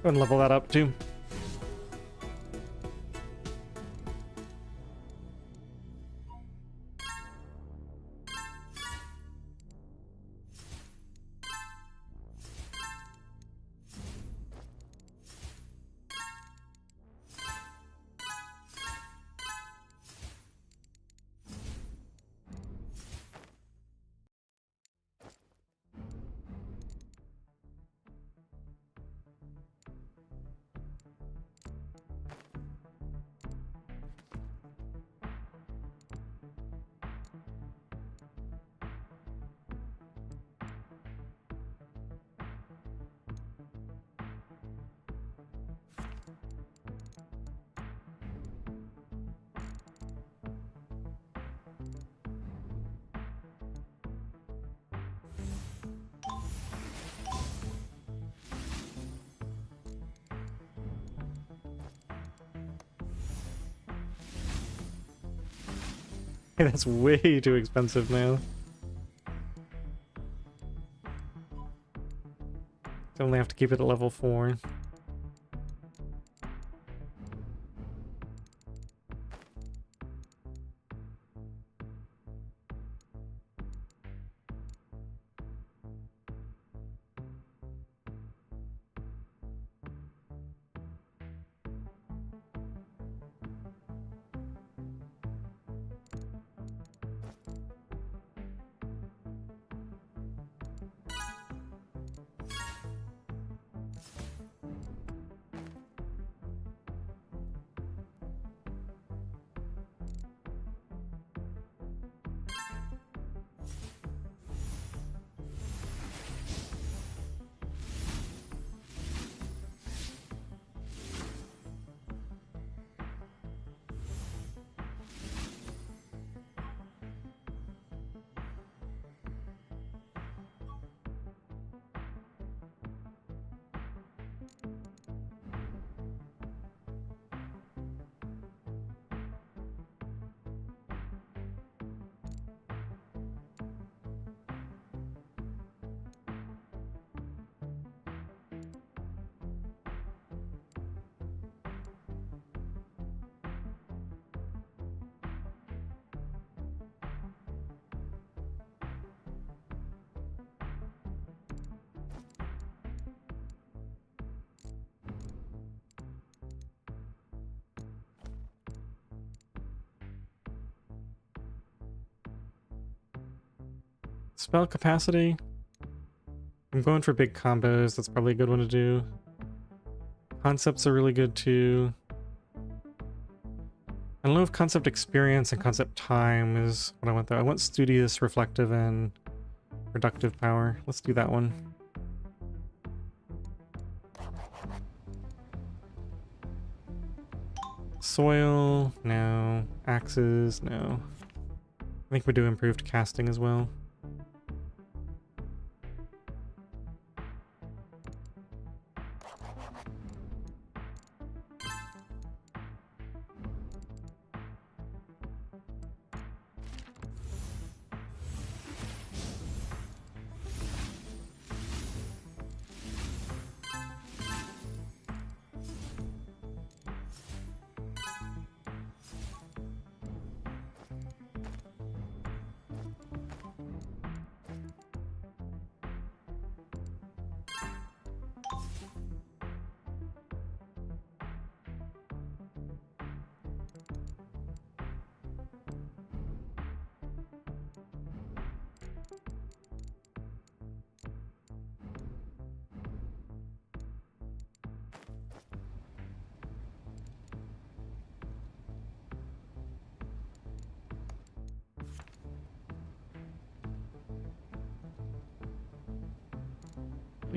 S1: Go and level that up too. That's way too expensive now. Only have to keep it at level 4. Spell capacity. I'm going for big combos. That's probably a good one to do. Concepts are really good too. I don't know if concept experience and concept time is what I want though. I want studious, reflective, and productive power. Let's do that one. Soil, no. Axes, no. I think we do improved casting as well.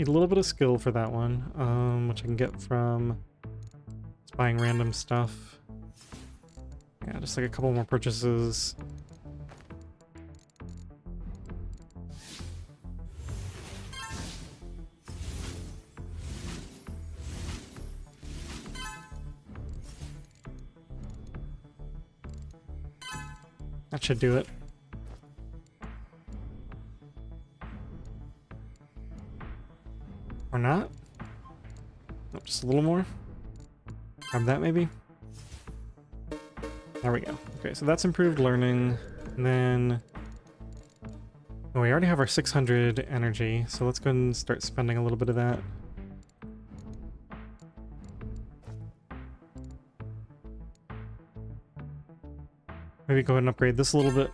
S1: Need a little bit of skill for that one, which I can get from just buying random stuff. Yeah, just like a couple more purchases. That should do it. Or not? Nope, just a little more. Grab that maybe. There we go. Okay, so that's improved learning. And then... oh, we already have our 600 energy, so let's go ahead and start spending a little bit of that. Maybe go ahead and upgrade this a little bit.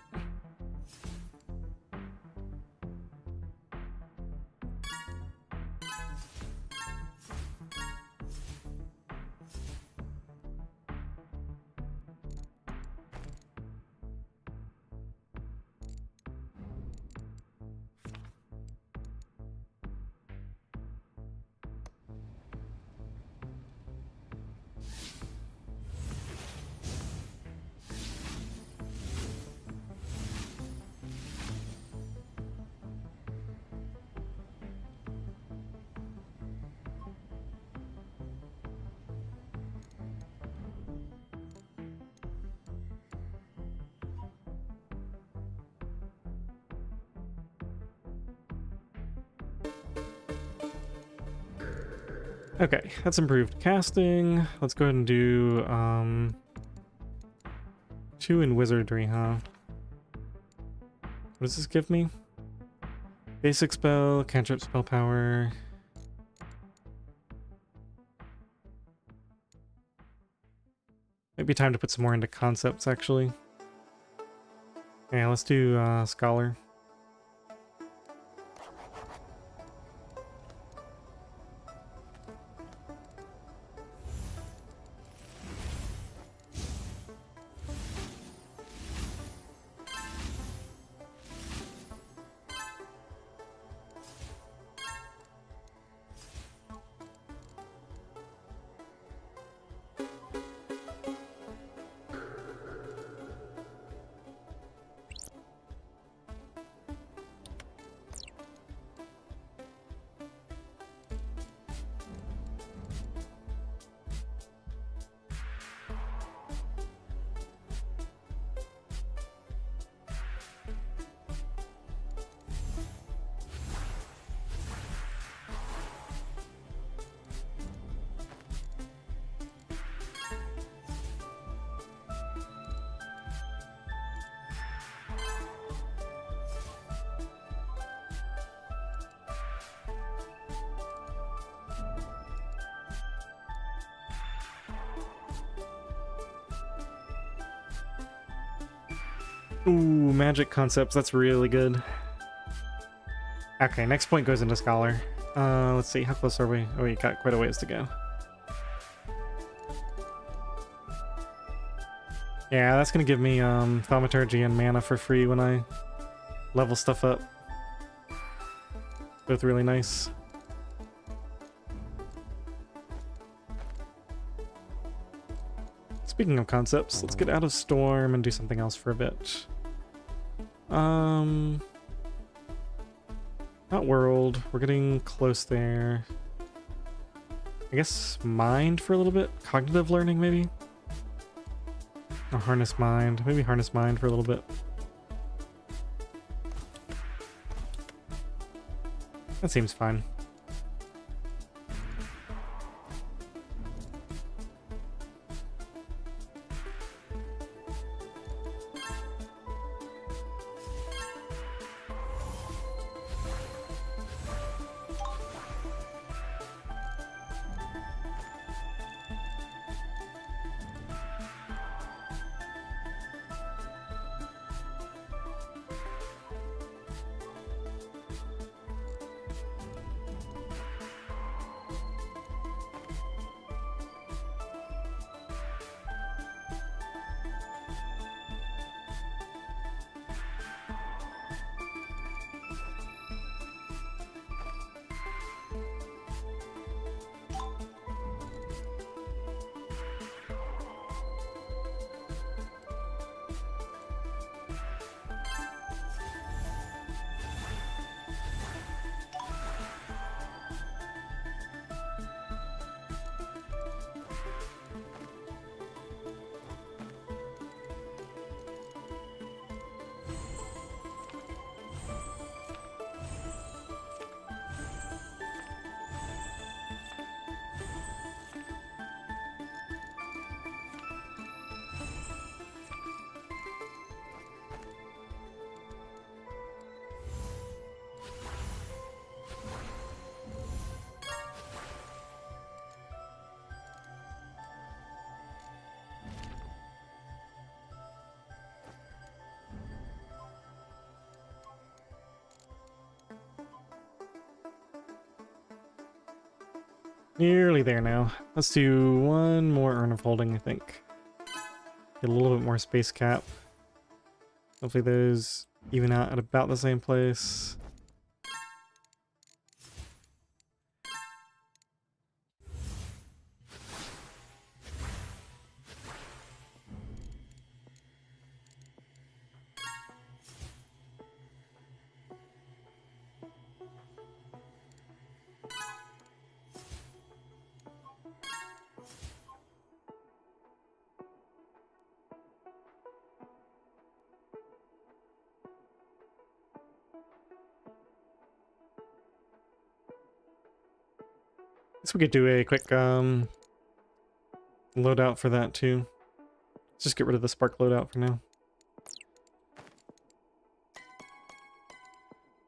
S1: Okay, that's improved casting. Let's go ahead and do 2 in wizardry, huh? What does this give me? Basic spell, cantrip spell power. Maybe time to put some more into concepts, actually. Yeah, let's do scholar. Ooh, magic concepts, that's really good. Okay, next point goes into scholar. Let's see, how close are we? Oh, we got quite a ways to go. Yeah, that's gonna give me thaumaturgy and mana for free when I level stuff up. Both really nice. Speaking of concepts, let's get out of Storm and do something else for a bit. Not world. We're getting close there. I guess mind for a little bit. Cognitive learning, maybe? Or harness mind. Maybe harness mind for a little bit. That seems fine. Nearly there now. Let's do one more Urn of Holding, I think. Get a little bit more space cap. Hopefully those even out at about the same place. Guess we could do a quick loadout for that too. Let's just get rid of the spark loadout for now.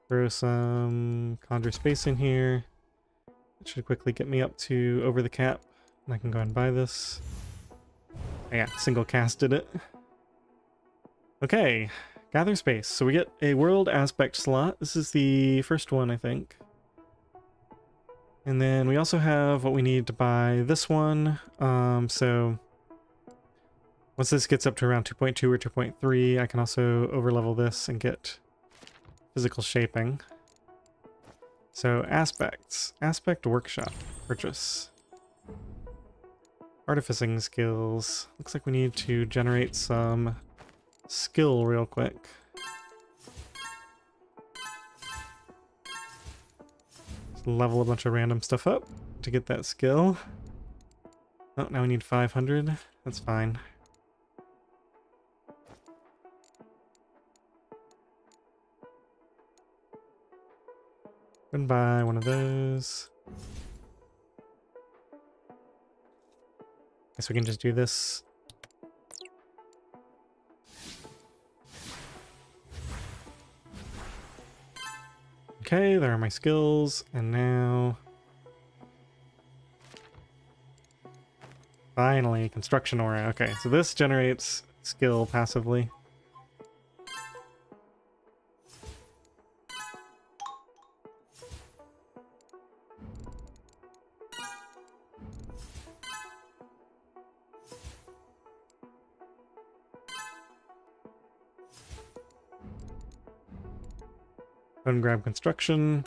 S1: Throw some conjure space in here. It should quickly get me up to over the cap. And I can go and buy this. Oh yeah, single casted it. Okay, gather space. So we get a world aspect slot. This is the first one, I think. And then we also have what we need to buy this one. So once this gets up to around 2.2 or 2.3, I can also overlevel this and get physical shaping. So aspects. Aspect workshop. Purchase. Artificing skills. Looks like we need to generate some skill real quick. Just level a bunch of random stuff up to get that skill. Oh, now we need 500. That's fine. Go and buy one of those. Guess we can just do this. Okay, there are my skills, and now... Finally, construction aura. Okay, so this generates skill passively. Go and grab construction.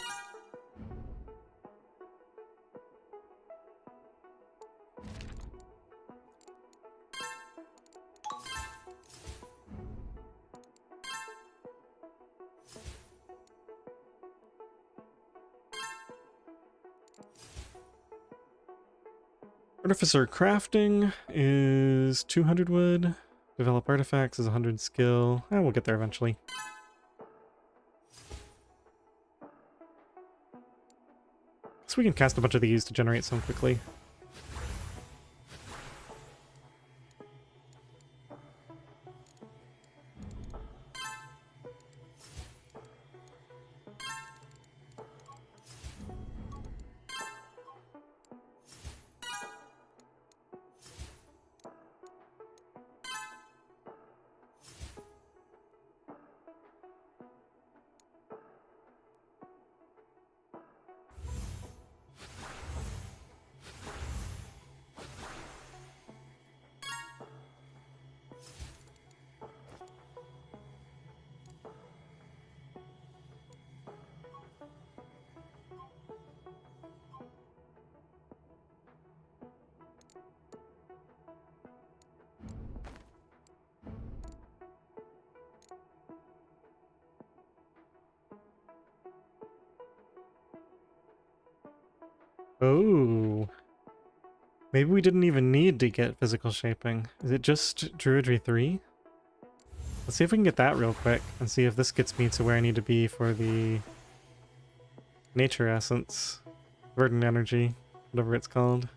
S1: Artificer crafting is 200 wood. Develop artifacts is 100 skill. We'll get there eventually. So we can cast a bunch of these to generate some quickly. Oh. Maybe we didn't even need to get physical shaping. Is it just druidry 3? Let's see if we can get that real quick and see if this gets me to where I need to be for the nature essence. Verdant energy, whatever it's called.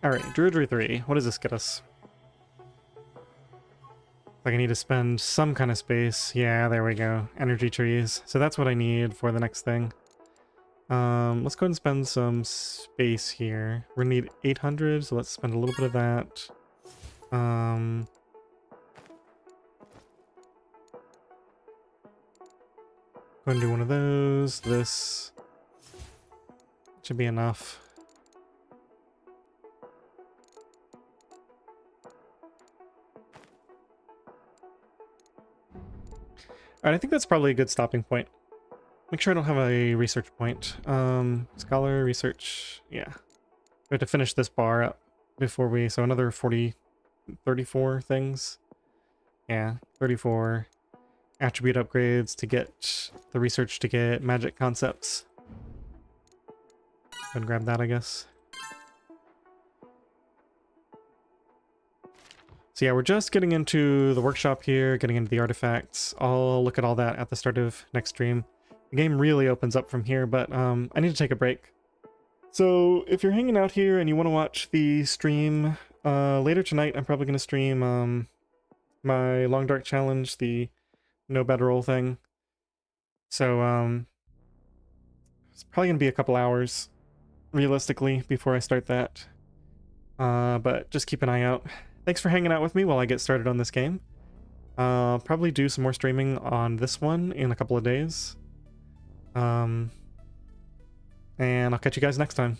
S1: Alright, druidry 3. What does this get us? Like I need to spend some kind of space. Yeah, there we go. Energy trees. So that's what I need for the next thing. Let's go ahead and spend some space here. We're gonna need 800, so let's spend a little bit of that. Go ahead and do one of those. This should be enough. Alright, I think that's probably a good stopping point. Make sure I don't have a research point. Scholar, research, yeah. We have to finish this bar up before we, so another 34 things. Yeah, 34 attribute upgrades to get the research to get magic concepts. Go ahead and grab that, I guess. So yeah, we're just getting into the workshop here, getting into the artifacts. I'll look at all that at the start of next stream. The game really opens up from here, but I need to take a break. So if you're hanging out here and you want to watch the stream, later tonight I'm probably going to stream my Long Dark Challenge, the no bedroll thing. So it's probably going to be a couple hours, realistically, before I start that. But just keep an eye out. Thanks for hanging out with me while I get started on this game. I'll probably do some more streaming on this one in a couple of days. And I'll catch you guys next time.